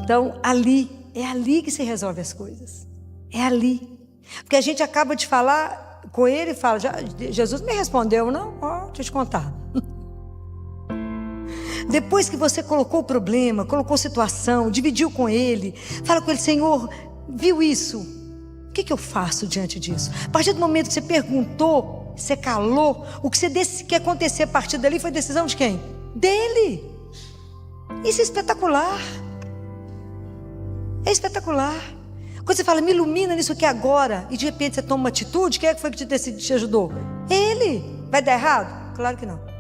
Então, é ali que se resolve as coisas. É ali. Porque a gente acaba de falar com ele e fala, Jesus me respondeu, não? Deixa eu te contar. Depois que você colocou o problema, colocou a situação, dividiu com ele, fala com ele, Senhor, viu isso? O que eu faço diante disso? A partir do momento que você perguntou, você calou, o que você que acontecer a partir dali foi decisão de quem? Dele. Isso é espetacular. É espetacular. Quando você fala, me ilumina nisso aqui agora, e de repente você toma uma atitude, quem é que foi que te ajudou? Ele. Vai dar errado? Claro que não.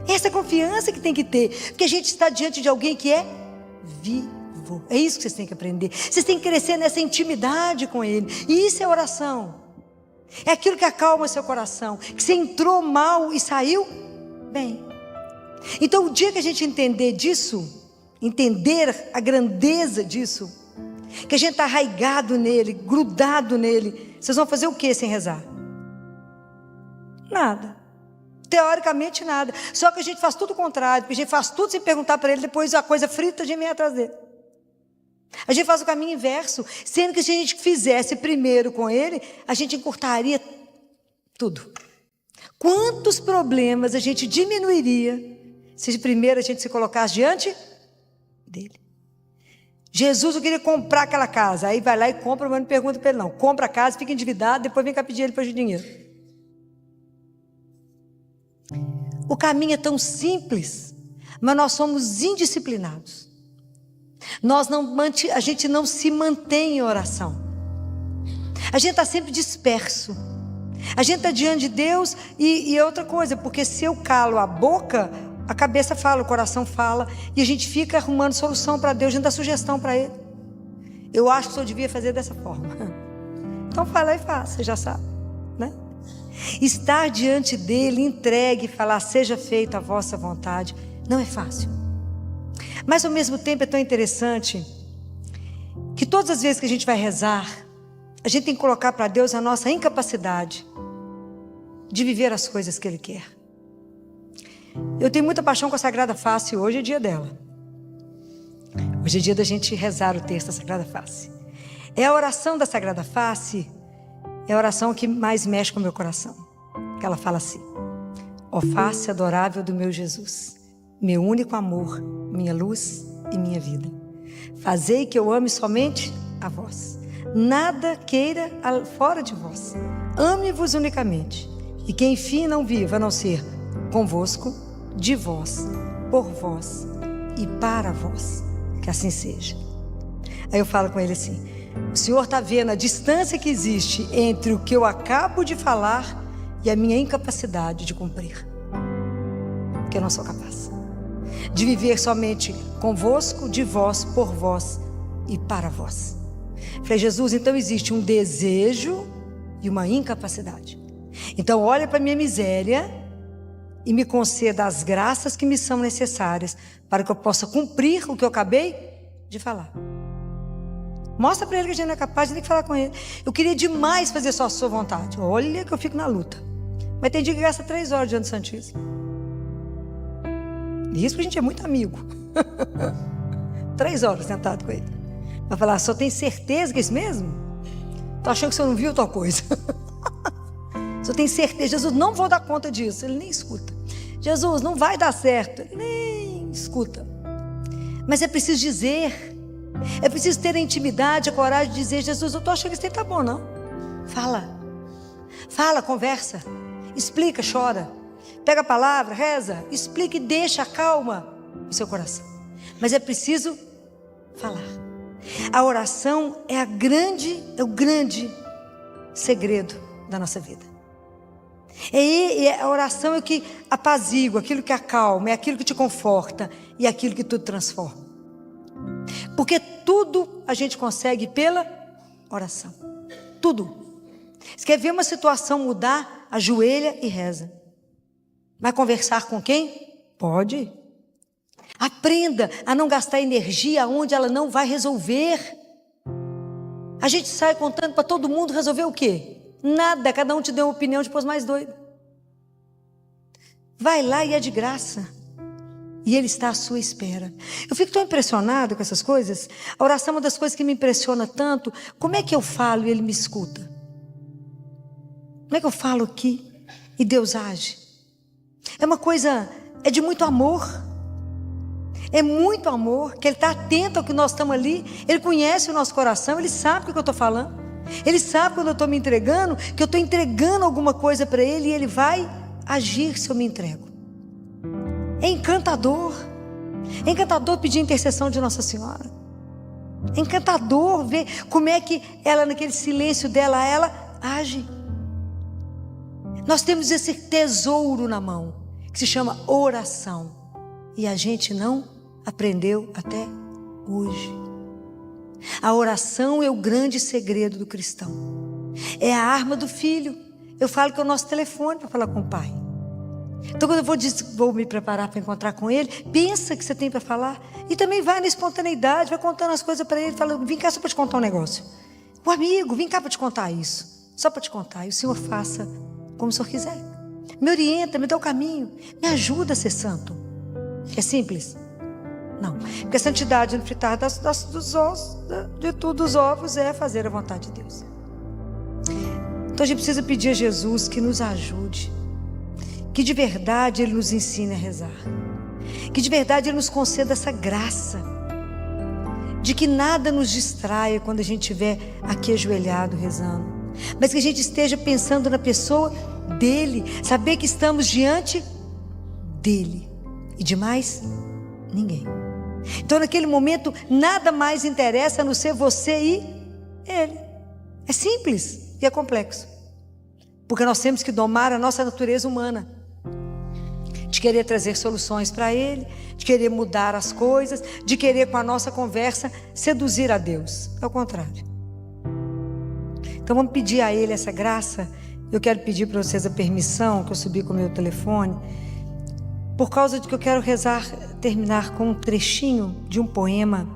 Essa confiança que tem que ter, porque a gente está diante de alguém que é vivo. É isso que vocês têm que aprender. Vocês têm que crescer nessa intimidade com Ele. E isso é oração. É aquilo que acalma seu coração, que você entrou mal e saiu bem. Então o dia que a gente entender disso, entender a grandeza disso, que a gente está arraigado nele, grudado nele, vocês vão fazer o que sem rezar? Nada. Teoricamente nada. Só que a gente faz tudo o contrário, porque a gente faz tudo sem perguntar para ele, depois a coisa frita a gente vem atrás dele. A gente faz o caminho inverso, sendo que se a gente fizesse primeiro com ele, a gente encurtaria tudo. Quantos problemas a gente diminuiria se primeiro a gente se colocasse diante dele? Jesus, eu queria comprar aquela casa, aí vai lá e compra, mas não pergunta para ele não. Compra a casa, fica endividado, depois vem cá pedir ele para o dinheiro. O caminho é tão simples, mas nós somos indisciplinados. A gente não se mantém em oração. A gente está sempre disperso. A gente está diante de Deus e outra coisa, porque se eu calo a boca, a cabeça fala, o coração fala, e a gente fica arrumando solução para Deus, a gente dá sugestão para Ele. Eu acho que o senhor devia fazer dessa forma. Então vai lá e faça, você já sabe, né? Estar diante dele, entregue e falar, seja feita a vossa vontade, não é fácil. Mas ao mesmo tempo é tão interessante que todas as vezes que a gente vai rezar, a gente tem que colocar para Deus a nossa incapacidade de viver as coisas que Ele quer. Eu tenho muita paixão com a Sagrada Face, hoje é dia dela. Hoje é dia da gente rezar o texto da Sagrada Face. É a oração da Sagrada Face, é a oração que mais mexe com o meu coração. Que ela fala assim: ó face adorável do meu Jesus, meu único amor, minha luz e minha vida. Fazei que eu ame somente a vós. Nada queira fora de vós. Ame-vos unicamente. E que enfim não viva a não ser convosco, de vós, por vós e para vós. Que assim seja. Aí eu falo com ele assim: o Senhor está vendo a distância que existe entre o que eu acabo de falar e a minha incapacidade de cumprir. Porque eu não sou capaz de viver somente convosco, de vós, por vós e para vós. Falei: Jesus, então existe um desejo e uma incapacidade. Então olha para a minha miséria e me conceda as graças que me são necessárias para que eu possa cumprir o que eu acabei de falar. Mostra para ele que a gente não é capaz, a gente tem que falar com ele. Eu queria demais fazer só a sua vontade. Olha que eu fico na luta. Mas tem dia que gasta 3 horas diante do Santíssimo. E isso porque a gente é muito amigo. 3 horas sentado com ele. Vai falar: só tem certeza que é isso mesmo? Tô achando que você não viu tal coisa. Só tem certeza. Jesus, não vou dar conta disso. Ele nem escuta. Jesus, não vai dar certo. Ele nem escuta. Mas é preciso dizer. É preciso ter a intimidade, a coragem de dizer: Jesus, eu tô achando que isso não tá bom, não. Fala, conversa, explica, chora, pega a palavra, reza, explica e deixa, acalma o seu coração. Mas é preciso falar. A oração é o grande segredo da nossa vida. A oração é o que apazigua, aquilo que acalma, é aquilo que te conforta e aquilo que tudo transforma. Porque tudo a gente consegue pela oração. Tudo. Você quer ver uma situação mudar? Ajoelha e reza. Vai conversar com quem? Pode. Aprenda a não gastar energia onde ela não vai resolver. A gente sai contando para todo mundo resolver o quê? Nada, cada um te deu uma opinião depois mais doida. Vai lá e é de graça. E Ele está à sua espera. Eu fico tão impressionado com essas coisas. A oração é uma das coisas que me impressiona tanto. Como é que eu falo e Ele me escuta? Como é que eu falo aqui e Deus age? É uma coisa, é de muito amor. É muito amor, que Ele está atento ao que nós estamos ali. Ele conhece o nosso coração, Ele sabe o que eu estou falando. Ele sabe quando eu estou me entregando, que eu estou entregando alguma coisa para Ele e Ele vai agir se eu me entrego. É encantador. É encantador pedir a intercessão de Nossa Senhora. É encantador ver como é que ela, naquele silêncio dela, ela age. Nós temos esse tesouro na mão, que se chama oração. E a gente não aprendeu até hoje. A oração é o grande segredo do cristão. É a arma do filho. Eu falo que é o nosso telefone para falar com o Pai. Então quando eu vou me preparar para encontrar com Ele, pensa que você tem para falar. E também vai na espontaneidade, vai contando as coisas para Ele. Fala: vem cá só para te contar um negócio. O amigo, vem cá para te contar isso. Só para te contar. E o Senhor faça como o Senhor quiser. Me orienta, me dá o caminho. Me ajuda a ser santo. É simples? Não. Porque a santidade no fritar dos ovos é fazer a vontade de Deus. Então a gente precisa pedir a Jesus que nos ajude. Que de verdade Ele nos ensine a rezar. Que de verdade Ele nos conceda essa graça. De que nada nos distraia quando a gente estiver aqui ajoelhado rezando. Mas que a gente esteja pensando na pessoa dEle. Saber que estamos diante dEle. E de mais ninguém. Então naquele momento nada mais interessa a não ser você e Ele. É simples e é complexo. Porque nós temos que domar a nossa natureza humana. De querer trazer soluções para Ele, de querer mudar as coisas, de querer com a nossa conversa seduzir a Deus. É o contrário. Então vamos pedir a Ele essa graça. Eu quero pedir para vocês a permissão, que eu subi com o meu telefone, por causa de que eu quero terminar com um trechinho de um poema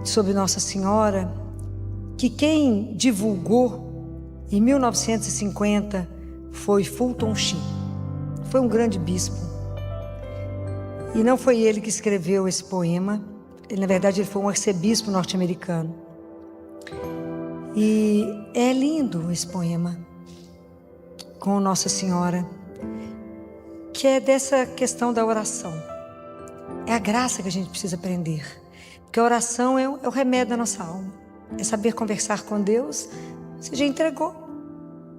sobre Nossa Senhora, que quem divulgou em 1950 foi Fulton Sheen. Foi um grande bispo. E não foi ele que escreveu esse poema. Na verdade, ele foi um arcebispo norte-americano. E é lindo esse poema com Nossa Senhora, que é dessa questão da oração. É a graça que a gente precisa aprender. Porque a oração é o remédio da nossa alma. É saber conversar com Deus. Você já entregou,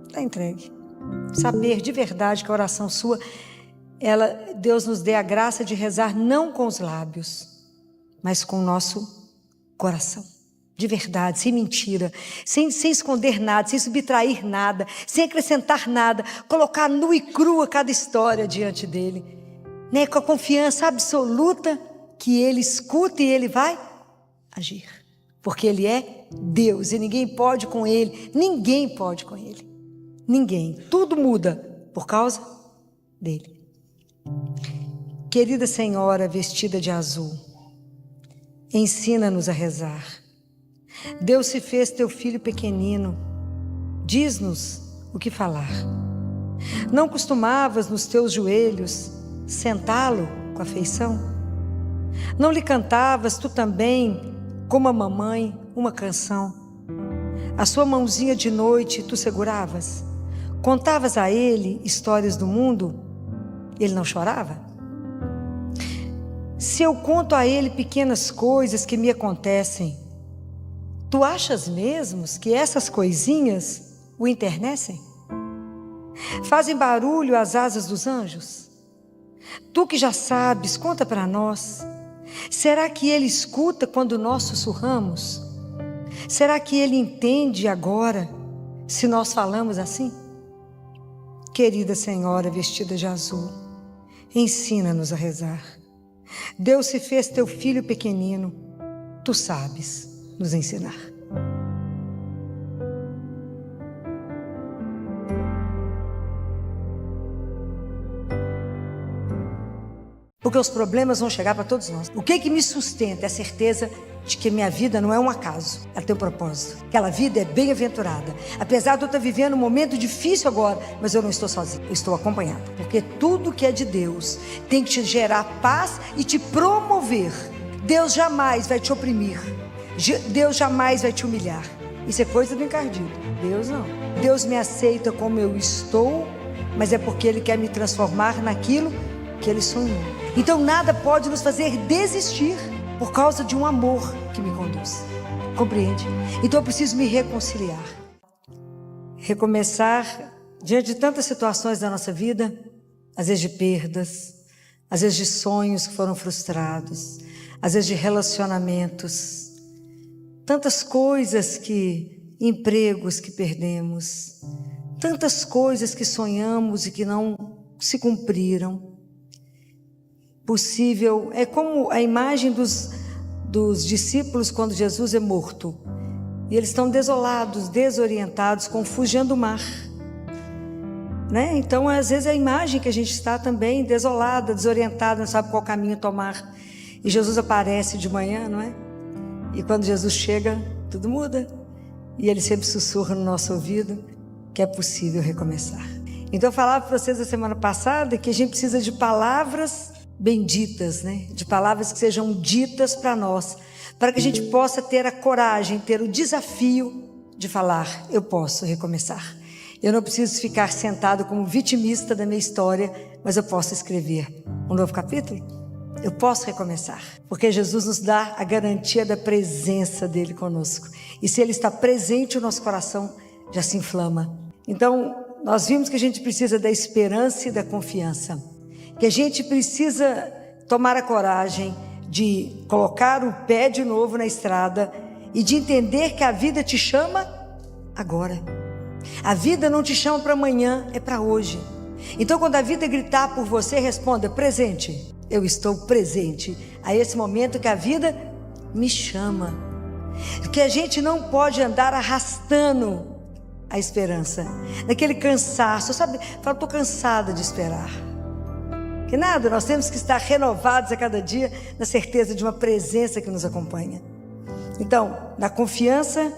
está entregue. Saber de verdade que a oração sua, Deus nos dê a graça de rezar não com os lábios, mas com o nosso coração. De verdade, sem mentira, sem esconder nada, sem subtrair nada, sem acrescentar nada, colocar nua e crua cada história diante dele, né? Com a confiança absoluta que ele escuta e ele vai agir. Porque ele é Deus e ninguém pode com ele, ninguém pode com ele. Ninguém. Tudo muda por causa dele. Querida Senhora vestida de azul, ensina-nos a rezar. Deus se fez teu filho pequenino, diz-nos o que falar. Não costumavas nos teus joelhos sentá-lo com afeição? Não lhe cantavas tu também, como a mamãe, uma canção? A sua mãozinha de noite tu seguravas? Contavas a ele histórias do mundo? Ele não chorava? Se eu conto a ele pequenas coisas que me acontecem, tu achas mesmo que essas coisinhas o enternecem? Fazem barulho as asas dos anjos? Tu que já sabes, conta para nós. Será que ele escuta quando nós sussurramos? Será que ele entende agora, se nós falamos assim? Querida Senhora vestida de azul, ensina-nos a rezar. Deus se fez teu filho pequenino, tu sabes nos ensinar. Porque os problemas vão chegar para todos nós. O que me sustenta é a certeza de que minha vida não é um acaso, ela tem um propósito. Aquela vida é bem-aventurada. Apesar de eu estar vivendo um momento difícil agora, mas eu não estou sozinha, eu estou acompanhada. Porque tudo que é de Deus tem que te gerar paz e te promover. Deus jamais vai te oprimir. Deus jamais vai te humilhar. Isso é coisa do encardido. Deus não. Deus me aceita como eu estou, mas é porque Ele quer me transformar naquilo que Ele sonhou. Então nada pode nos fazer desistir por causa de um amor que me conduz. Compreende? Então eu preciso me reconciliar. Recomeçar diante de tantas situações da nossa vida, às vezes de perdas, às vezes de sonhos que foram frustrados, às vezes de relacionamentos, tantas coisas empregos que perdemos, tantas coisas que sonhamos e que não se cumpriram. Possível, é como a imagem dos discípulos quando Jesus é morto. E eles estão desolados, desorientados, confugindo o mar. Né? Então, às vezes, é a imagem que a gente está também desolada, desorientada, não sabe qual caminho tomar. E Jesus aparece de manhã, não é? E quando Jesus chega, tudo muda. E Ele sempre sussurra no nosso ouvido que é possível recomeçar. Então, eu falava para vocês a semana passada que a gente precisa de palavras benditas, né? De palavras que sejam ditas para nós, para que a gente possa ter a coragem, ter o desafio de falar, eu posso recomeçar. Eu não preciso ficar sentado como vitimista da minha história, mas eu posso escrever um novo capítulo. Eu posso recomeçar, porque Jesus nos dá a garantia da presença dele conosco. E se ele está presente, o nosso coração já se inflama. Então, nós vimos que a gente precisa da esperança e da confiança. Que a gente precisa tomar a coragem de colocar o pé de novo na estrada e de entender que a vida te chama agora. A vida não te chama para amanhã, é para hoje. Então, quando a vida gritar por você, responda: presente. Eu estou presente a esse momento que a vida me chama. Que a gente não pode andar arrastando a esperança, naquele cansaço, sabe? Fala, estou cansada de esperar. Que nada, nós temos que estar renovados a cada dia na certeza de uma presença que nos acompanha. Então, na confiança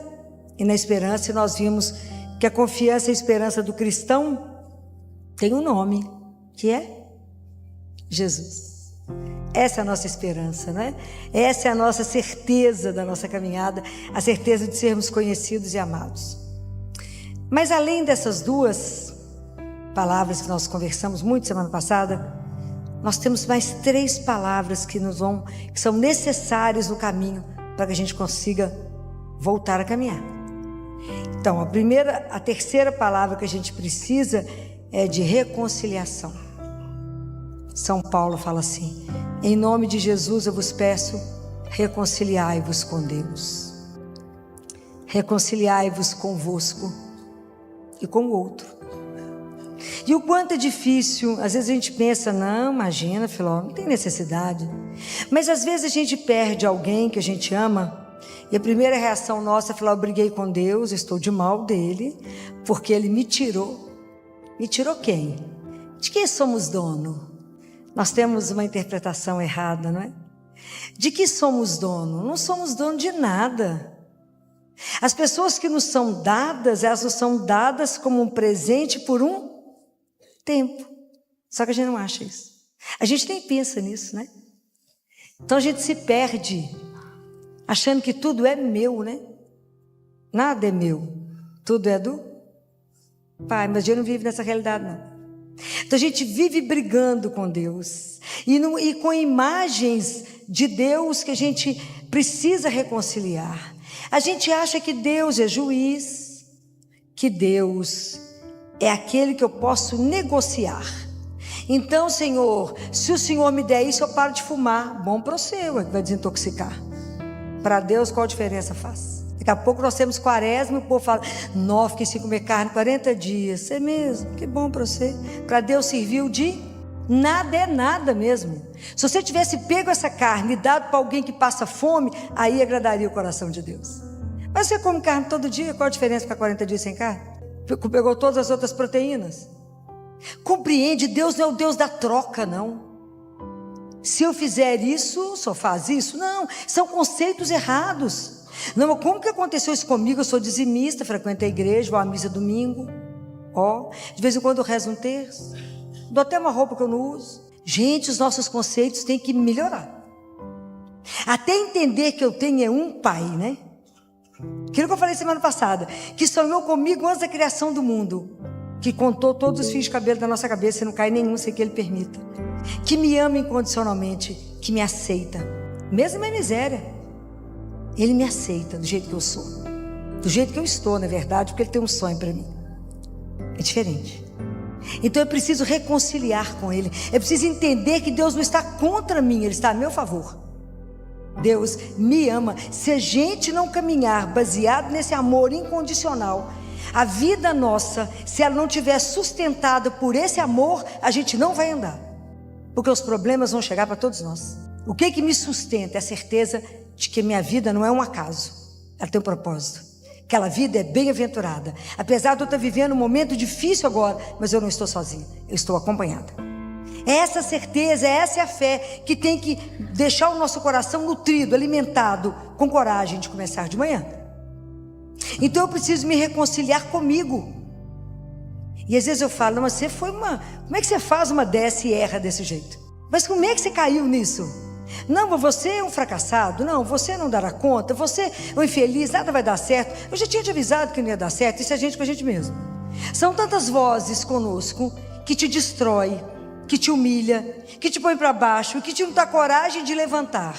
e na esperança, nós vimos que a confiança e a esperança do cristão tem um nome, que é Jesus. Essa é a nossa esperança, né? Essa é a nossa certeza da nossa caminhada, a certeza de sermos conhecidos e amados. Mas além dessas duas palavras que nós conversamos muito semana passada, nós temos mais 3 palavras que são necessárias no caminho para que a gente consiga voltar a caminhar. Então, a terceira palavra que a gente precisa é de reconciliação. São Paulo fala assim: em nome de Jesus eu vos peço, reconciliai-vos com Deus. Reconciliai-vos convosco e com o outro. E o quanto é difícil, às vezes a gente pensa, não, imagina, Filó, não tem necessidade. Mas às vezes a gente perde alguém que a gente ama, e a primeira reação nossa é falar, eu briguei com Deus, eu estou de mal dele, porque ele me tirou. Me tirou quem? De quem somos dono? Nós temos uma interpretação errada, não é? De que somos dono? Não somos dono de nada. As pessoas que nos são dadas, elas nos são dadas como um presente por um tempo. Só que a gente não acha isso. A gente nem pensa nisso, né? Então a gente se perde, achando que tudo é meu, né? Nada é meu. Tudo é do Pai, mas a gente não vive nessa realidade, não. Então a gente vive brigando com Deus e com imagens de Deus que a gente precisa reconciliar. A gente acha que Deus é juiz, que Deus é aquele que eu posso negociar. Então, Senhor, se o Senhor me der isso, eu paro de fumar. Bom para você, que vai desintoxicar. Para Deus, qual a diferença faz? Daqui a pouco nós temos quaresma e o povo fala, não, fiquei sem comer carne 40 dias. É mesmo, que bom para você. Para Deus serviu de nada, é nada mesmo. Se você tivesse pego essa carne e dado para alguém que passa fome, aí agradaria o coração de Deus. Mas você come carne todo dia, qual a diferença ficar 40 dias sem carne? Pegou todas as outras proteínas. Compreende, Deus não é o Deus da troca, não. Se eu fizer isso, só faz isso? Não, são conceitos errados. Não, como que aconteceu isso comigo? Eu sou dizimista, frequento a igreja, vou à missa domingo. De vez em quando eu rezo um terço. Dou até uma roupa que eu não uso. Gente, os nossos conceitos têm que melhorar. Até entender que eu tenho um pai, né? Aquilo que eu falei semana passada, que sonhou comigo antes da criação do mundo, que contou todos os fios de cabelo da nossa cabeça e não cai nenhum sem que ele permita, que me ama incondicionalmente, que me aceita, mesmo na miséria. Ele me aceita do jeito que eu sou, do jeito que eu estou, na verdade, porque ele tem um sonho para mim. É diferente. Então eu preciso reconciliar com ele. Eu preciso entender que Deus não está contra mim, ele está a meu favor. Deus me ama. Se a gente não caminhar baseado nesse amor incondicional, a vida nossa, se ela não estiver sustentada por esse amor, a gente não vai andar, porque os problemas vão chegar para todos nós. O que me sustenta é a certeza de que minha vida não é um acaso, ela tem um propósito. Aquela vida é bem-aventurada. Apesar de eu estar vivendo um momento difícil agora, mas eu não estou sozinha, eu estou acompanhada. Essa certeza, essa é a fé que tem que deixar o nosso coração nutrido, alimentado, com coragem de começar de manhã. Então eu preciso me reconciliar comigo. E às vezes eu falo, não, mas você foi como é que você faz uma dessa e erra desse jeito? Mas como é que você caiu nisso? Não, você é um fracassado, não, você não dará conta, você é um infeliz, nada vai dar certo. Eu já tinha te avisado que não ia dar certo. Isso é a gente com a gente mesmo. São tantas vozes conosco que te destrói, que te humilha, que te põe para baixo, que te não dá coragem de levantar.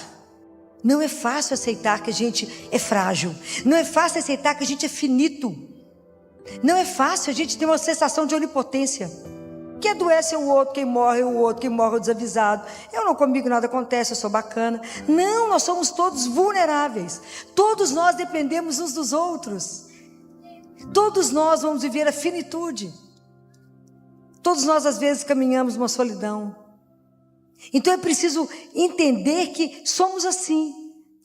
Não é fácil aceitar que a gente é frágil. Não é fácil aceitar que a gente é finito. Não é fácil a gente ter uma sensação de onipotência. Que adoece o outro, quem morre o outro, quem morre o desavisado. Eu não, comigo nada acontece, eu sou bacana. Não, nós somos todos vulneráveis. Todos nós dependemos uns dos outros. Todos nós vamos viver a finitude. Todos nós às vezes caminhamos uma solidão. Então é preciso entender que somos assim.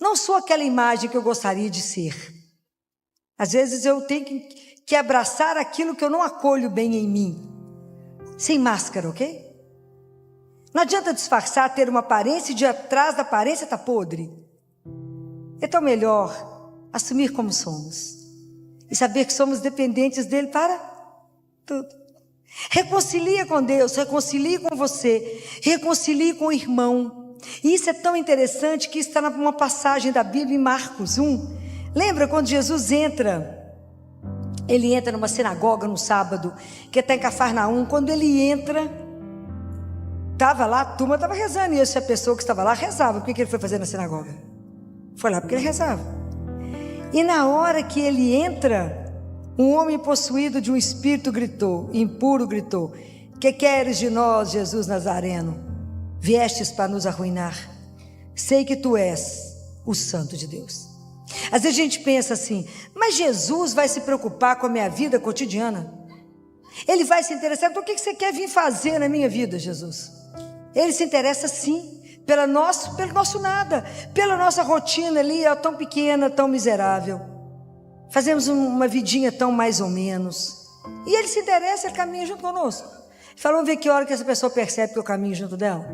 Não sou aquela imagem que eu gostaria de ser. Às vezes eu tenho que abraçar aquilo que eu não acolho bem em mim. Sem máscara, ok? Não adianta disfarçar, ter uma aparência e de atrás da aparência está podre. É tão melhor assumir como somos e saber que somos dependentes dele para tudo. Reconcilia com Deus, reconcilie com você, reconcilie com o irmão. E isso é tão interessante que está numa passagem da Bíblia em Marcos 1. Lembra quando Jesus entra? Ele entra numa sinagoga no sábado, que está em Cafarnaum. Quando ele entra, estava lá, a turma estava rezando, e essa pessoa que estava lá rezava. O que ele foi fazer na sinagoga? Foi lá porque ele rezava. E na hora que ele entra, um homem possuído de um espírito gritou, impuro gritou: que queres de nós, Jesus Nazareno? Viestes para nos arruinar? Sei que tu és o Santo de Deus. Às vezes a gente pensa assim: mas Jesus vai se preocupar com a minha vida cotidiana? Ele vai se interessar? Então o que você quer vir fazer na minha vida, Jesus? Ele se interessa sim pelo nosso nada, pela nossa rotina ali, tão pequena, tão miserável. Fazemos uma vidinha tão mais ou menos. E ele se interessa, ele caminha junto conosco. Fala, vamos ver que hora que essa pessoa percebe que eu caminho junto dela.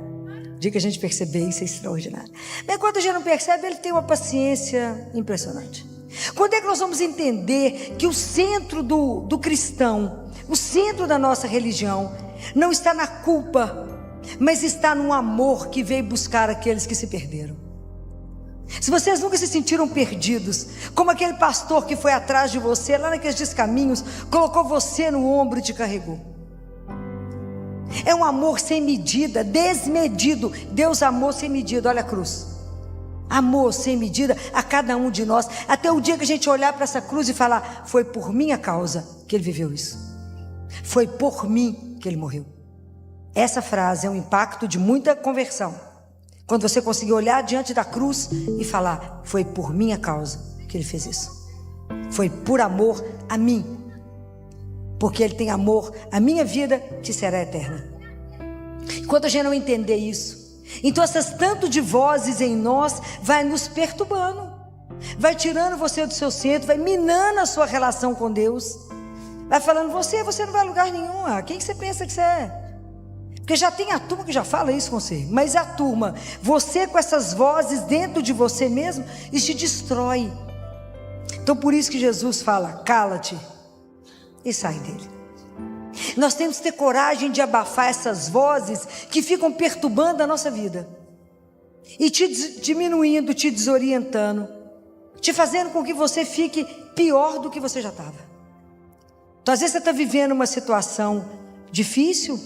O dia que a gente perceber, isso é extraordinário. Mas quando a gente não percebe, ele tem uma paciência impressionante. Quando é que nós vamos entender que o centro do cristão, o centro da nossa religião, não está na culpa, mas está no amor que veio buscar aqueles que se perderam? Se vocês nunca se sentiram perdidos, como aquele pastor que foi atrás de você, lá naqueles descaminhos, colocou você no ombro e te carregou. É um amor sem medida, desmedido. Deus amou sem medida, olha a cruz. Amor sem medida a cada um de nós, até o dia que a gente olhar para essa cruz e falar: foi por minha causa que ele viveu isso, foi por mim que ele morreu. Essa frase é um impacto de muita conversão, quando você conseguir olhar diante da cruz e falar: foi por minha causa que ele fez isso, foi por amor a mim, porque ele tem amor, a minha vida que será eterna. Enquanto a gente não entender isso, então essas tanto de vozes em nós vai nos perturbando, vai tirando você do seu centro, vai minando a sua relação com Deus, vai falando: você não vai a lugar nenhum. Quem que você pensa que você é? Porque já tem a turma que já fala isso com você. Mas a turma, você com essas vozes dentro de você mesmo, isso te destrói. Então por isso que Jesus fala: cala-te e sai dele. Nós temos que ter coragem de abafar essas vozes que ficam perturbando a nossa vida e te diminuindo, te desorientando, te fazendo com que você fique pior do que você já estava. Então às vezes você está vivendo uma situação difícil,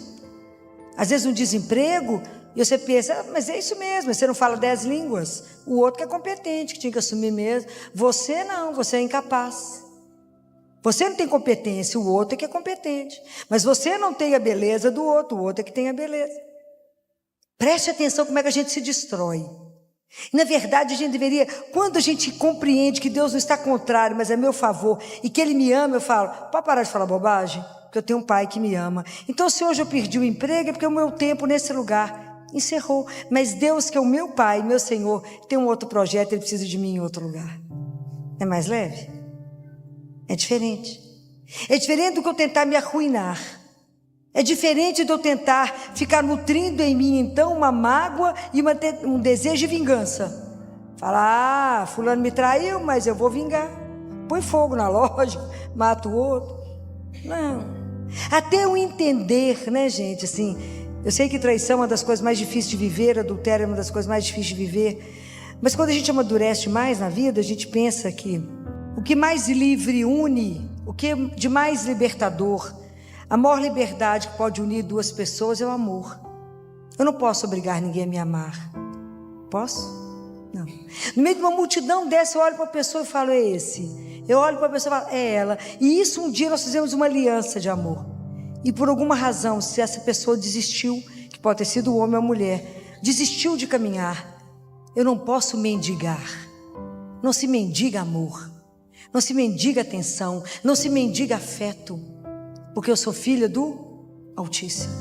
às vezes um desemprego, e você pensa: mas é isso mesmo, você não fala 10 línguas. O outro que é competente, que tinha que assumir mesmo. Você não, você é incapaz. Você não tem competência, o outro é que é competente. Mas você não tem a beleza do outro, o outro é que tem a beleza. Preste atenção como é que a gente se destrói. E, na verdade, a gente deveria, quando a gente compreende que Deus não está contrário, mas é meu favor, e que Ele me ama, eu falo: pode parar de falar bobagem? Porque eu tenho um pai que me ama. Então, se hoje eu perdi o emprego, é porque o meu tempo nesse lugar encerrou. Mas Deus, que é o meu pai, meu Senhor, tem um outro projeto, Ele precisa de mim em outro lugar. É mais leve? É diferente. É diferente do que eu tentar me arruinar. É diferente de eu tentar ficar nutrindo em mim, então, uma mágoa e um desejo de vingança. Falar: fulano me traiu, mas eu vou vingar. Põe fogo na loja, mata o outro. Não. Até eu entender, né, gente, assim, eu sei que traição é uma das coisas mais difíceis de viver, adultério é uma das coisas mais difíceis de viver, mas quando a gente amadurece mais na vida, a gente pensa que o que mais livre une, o que de mais libertador, a maior liberdade que pode unir duas pessoas é o amor. Eu não posso obrigar ninguém a me amar. Posso? Não. No meio de uma multidão dessa, eu olho para a pessoa e falo: é esse. Eu olho para a pessoa e falo: é ela. E isso, um dia nós fizemos uma aliança de amor. E por alguma razão, se essa pessoa desistiu, que pode ter sido o homem ou a mulher, desistiu de caminhar, eu não posso mendigar. Não se mendiga amor. Não se mendiga atenção, não se mendiga afeto, porque eu sou filha do Altíssimo.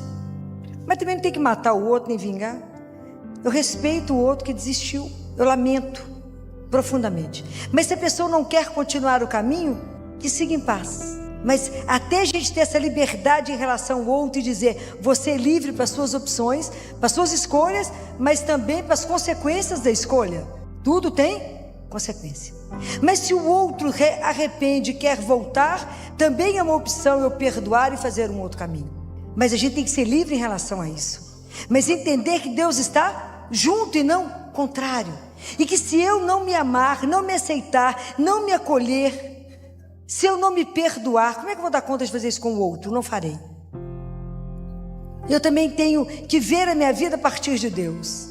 Mas também não tem que matar o outro nem vingar. Eu respeito o outro que desistiu, eu lamento profundamente. Mas se a pessoa não quer continuar o caminho, que siga em paz. Mas até a gente ter essa liberdade em relação ao outro e dizer: você é livre para as suas opções, para as suas escolhas, mas também para as consequências da escolha. Tudo tem consequência. Mas se o outro arrepende e quer voltar, também é uma opção eu perdoar e fazer um outro caminho. Mas a gente tem que ser livre em relação a isso. Mas entender que Deus está junto e não contrário. E que se eu não me amar, não me aceitar, não me acolher, se eu não me perdoar, como é que eu vou dar conta de fazer isso com o outro? Não farei. Eu também tenho que ver a minha vida a partir de Deus.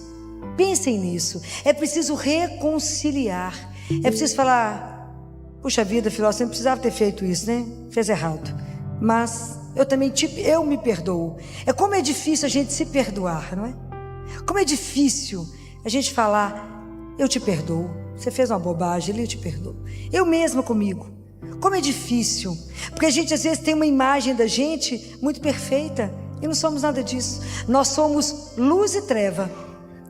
Pensem nisso. É preciso reconciliar. É preciso falar: puxa vida, filó, você não precisava ter feito isso, né? Fez errado. Mas eu me perdoo. Como é difícil a gente se perdoar, não é? Como é difícil a gente falar: eu te perdoo. Você fez uma bobagem ali, eu te perdoo. Eu mesma comigo. Como é difícil. Porque a gente às vezes tem uma imagem da gente muito perfeita. E não somos nada disso. Nós somos luz e treva.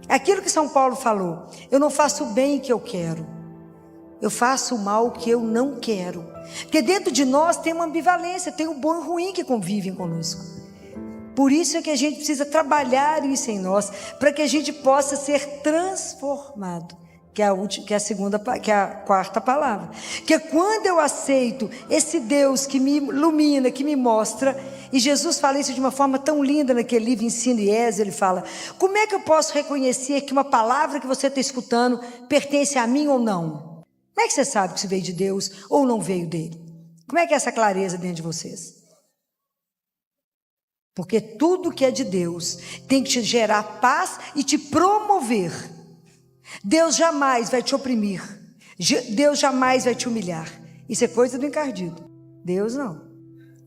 Aquilo que São Paulo falou: eu não faço o bem que eu quero, eu faço o mal que eu não quero. Porque dentro de nós tem uma ambivalência, tem o bom e o ruim que convivem conosco. Por isso é que a gente precisa trabalhar isso em nós, para que a gente possa ser transformado. Que é a quarta palavra. Que é quando eu aceito esse Deus que me ilumina, que me mostra. E Jesus fala isso de uma forma tão linda naquele livro Ensino e Êxodo. Ele fala: como é que eu posso reconhecer que uma palavra que você está escutando pertence a mim ou não? Como é que você sabe que isso veio de Deus ou não veio dele? Como é que é essa clareza dentro de vocês? Porque tudo que é de Deus tem que te gerar paz e te promover. Deus jamais vai te oprimir. Deus jamais vai te humilhar. Isso é coisa do encardido. Deus não.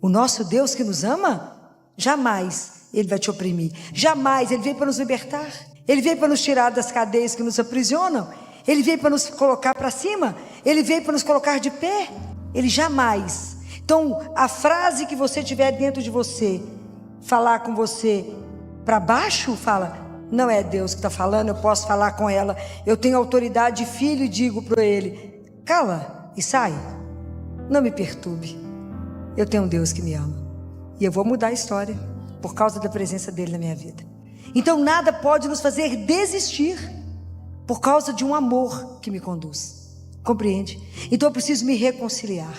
O nosso Deus que nos ama, jamais Ele vai te oprimir. Jamais. Ele veio para nos libertar. Ele veio para nos tirar das cadeias que nos aprisionam. Ele veio para nos colocar para cima. Ele veio para nos colocar de pé. Ele jamais. Então, a frase que você tiver dentro de você, falar com você para baixo, fala: não é Deus que está falando, eu posso falar com ela. Eu tenho autoridade de filho e digo para ele: cala e sai. Não me perturbe. Eu tenho um Deus que me ama. E eu vou mudar a história por causa da presença dele na minha vida. Então nada pode nos fazer desistir por causa de um amor que me conduz. Compreende? Então eu preciso me reconciliar.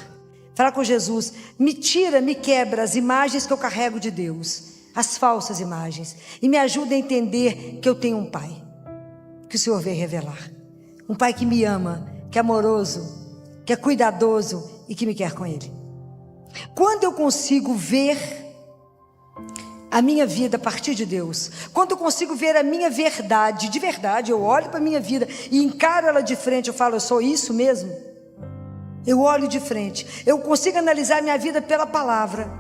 Falar com Jesus: me tira, me quebra as imagens que eu carrego de Deus, as falsas imagens, e me ajuda a entender que eu tenho um Pai que o Senhor veio revelar, um Pai que me ama, que é amoroso, que é cuidadoso e que me quer com Ele. Quando eu consigo ver a minha vida a partir de Deus, quando eu consigo ver a minha verdade, de verdade, eu olho para a minha vida e encaro ela de frente, eu falo: eu sou isso mesmo? Eu olho de frente, eu consigo analisar a minha vida pela palavra.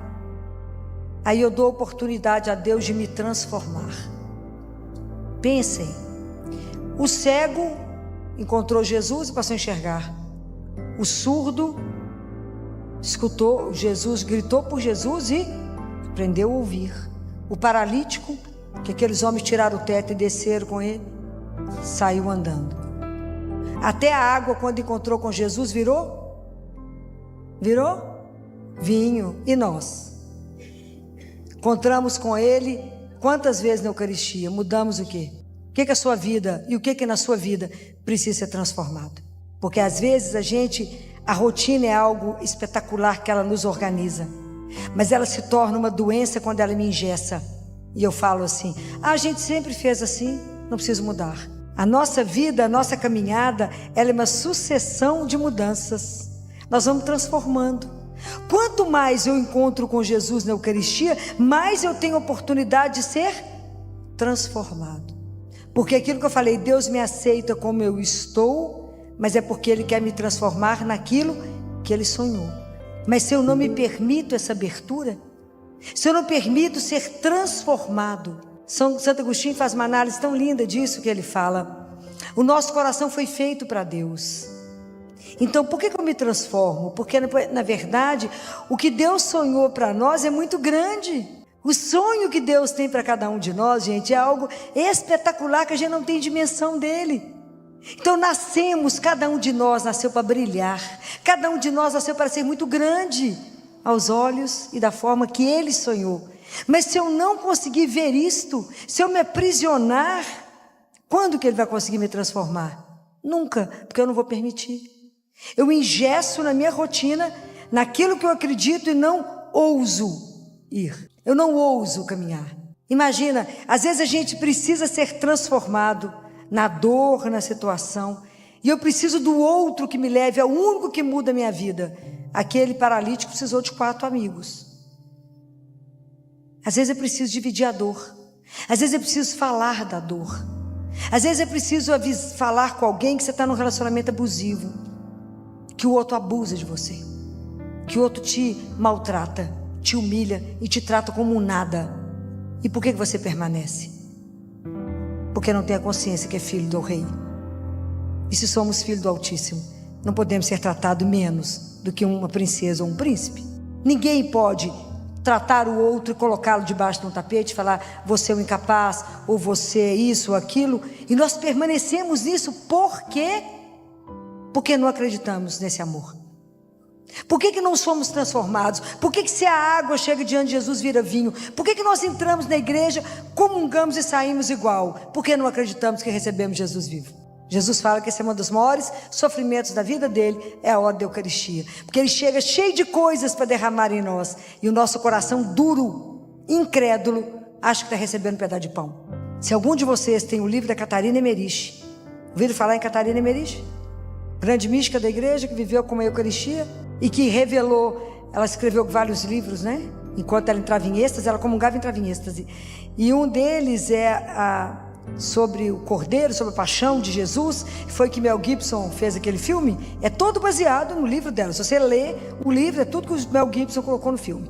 Aí eu dou oportunidade a Deus de me transformar. Pensem: o cego encontrou Jesus e passou a enxergar. O surdo escutou Jesus, gritou por Jesus e aprendeu a ouvir. O paralítico, que aqueles homens tiraram o teto e desceram com ele, saiu andando. Até a água, quando encontrou com Jesus, virou vinho. E nós encontramos com ele quantas vezes na Eucaristia? Mudamos o quê? O que é a sua vida e o que na sua vida precisa ser transformado? Porque às vezes a rotina é algo espetacular que ela nos organiza, mas ela se torna uma doença quando ela me engessa. E eu falo assim: a gente sempre fez assim, não preciso mudar. A nossa vida, a nossa caminhada, ela é uma sucessão de mudanças. Nós vamos transformando. Quanto mais eu encontro com Jesus na Eucaristia, mais eu tenho oportunidade de ser transformado. Porque aquilo que eu falei, Deus me aceita como eu estou, mas é porque Ele quer me transformar naquilo que Ele sonhou. Mas se eu não me permito essa abertura, se eu não permito ser transformado, Santo Agostinho faz uma análise tão linda disso, que ele fala: o nosso coração foi feito para Deus. Então por que eu me transformo? Porque na verdade o que Deus sonhou para nós é muito grande. O sonho que Deus tem para cada um de nós, gente, é algo espetacular que a gente não tem dimensão dele. Então cada um de nós nasceu para brilhar, cada um de nós nasceu para ser muito grande aos olhos e da forma que Ele sonhou. Mas se eu não conseguir ver isto, se eu me aprisionar, quando que Ele vai conseguir me transformar? Nunca, porque eu não vou permitir. Eu ingesto na minha rotina, naquilo que eu acredito e não ouso ir. Eu não ouso caminhar. Imagina, às vezes a gente precisa ser transformado na dor, na situação, e eu preciso do outro que me leve ao único que muda a minha vida. Aquele paralítico precisou de 4 amigos. Às vezes eu preciso dividir a dor. Às vezes eu preciso falar da dor. Às vezes é preciso falar com alguém que você está num relacionamento abusivo, que o outro abusa de você, que o outro te maltrata, te humilha e te trata como um nada. E por que você permanece? Porque não tem a consciência que é filho do Rei. E se somos filhos do Altíssimo, não podemos ser tratados menos do que uma princesa ou um príncipe. Ninguém pode tratar o outro e colocá-lo debaixo de um tapete e falar: você é um incapaz, ou você é isso ou aquilo. E nós permanecemos nisso por quê? Porque não acreditamos nesse amor. Por que não somos transformados? Por que se a água chega diante de Jesus vira vinho? Por que nós entramos na igreja, comungamos e saímos igual? Porque não acreditamos que recebemos Jesus vivo. Jesus fala que esse é um dos maiores sofrimentos da vida dele, é a hora da Eucaristia. Porque ele chega cheio de coisas para derramar em nós, e o nosso coração duro, incrédulo, acha que está recebendo um pedaço de pão. Se algum de vocês tem o livro da Catarina Emmerich, ouviram falar em Catarina Emmerich? Grande mística da igreja, que viveu com a Eucaristia e que revelou, ela escreveu vários livros, né? Enquanto ela entrava em êxtase, ela comungava e entrava em êxtase. E um deles é sobre o Cordeiro, sobre a paixão de Jesus, foi que Mel Gibson fez aquele filme. É todo baseado no livro dela. Se você lê o livro, é tudo que o Mel Gibson colocou no filme.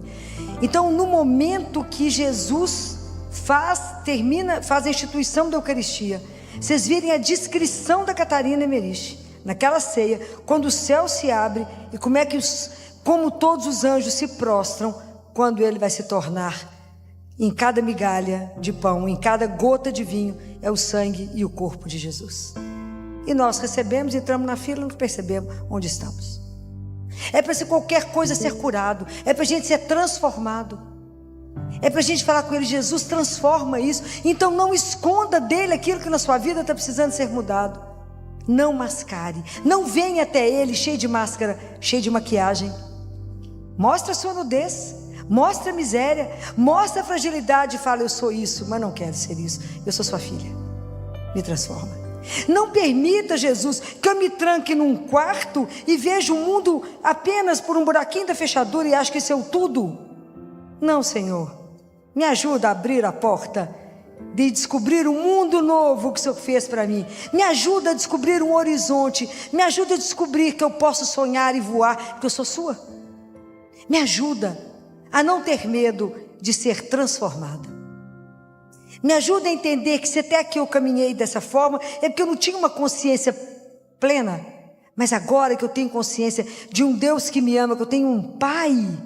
Então, no momento que Jesus faz a instituição da Eucaristia, vocês virem a descrição da Catarina Emmerich naquela ceia, quando o céu se abre e como todos os anjos se prostram quando ele vai se tornar, em cada migalha de pão, em cada gota de vinho, é o sangue e o corpo de Jesus. E nós recebemos, entramos na fila e não percebemos onde estamos. É para qualquer coisa ser curado, é para a gente ser transformado, é para a gente falar com ele: Jesus, transforma isso. Então não esconda dele aquilo que na sua vida está precisando ser mudado. Não mascare, não venha até ele cheio de máscara, cheio de maquiagem. Mostra a sua nudez, mostra a miséria, mostra a fragilidade e fala: eu sou isso, mas não quero ser isso. Eu sou sua filha, me transforma. Não permita, Jesus, que eu me tranque num quarto e veja o mundo apenas por um buraquinho da fechadura e acho que isso é o tudo. Não, Senhor, me ajuda a abrir a porta de descobrir um mundo novo que o Senhor fez para mim. Me ajuda a descobrir um horizonte. Me ajuda a descobrir que eu posso sonhar e voar, porque eu sou sua. Me ajuda a não ter medo de ser transformada. Me ajuda a entender que se até aqui eu caminhei dessa forma, é porque eu não tinha uma consciência plena. Mas agora que eu tenho consciência de um Deus que me ama, que eu tenho um Pai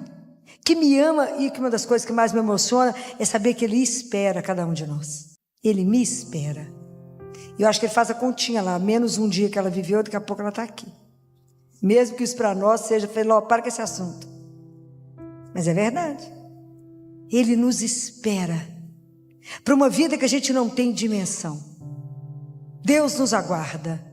que me ama, e que uma das coisas que mais me emociona é saber que Ele espera cada um de nós. Ele me espera. E eu acho que Ele faz a continha lá, menos um dia que ela viveu, daqui a pouco ela está aqui. Mesmo que isso para nós seja: para com esse assunto. Mas é verdade. Ele nos espera para uma vida que a gente não tem dimensão. Deus nos aguarda.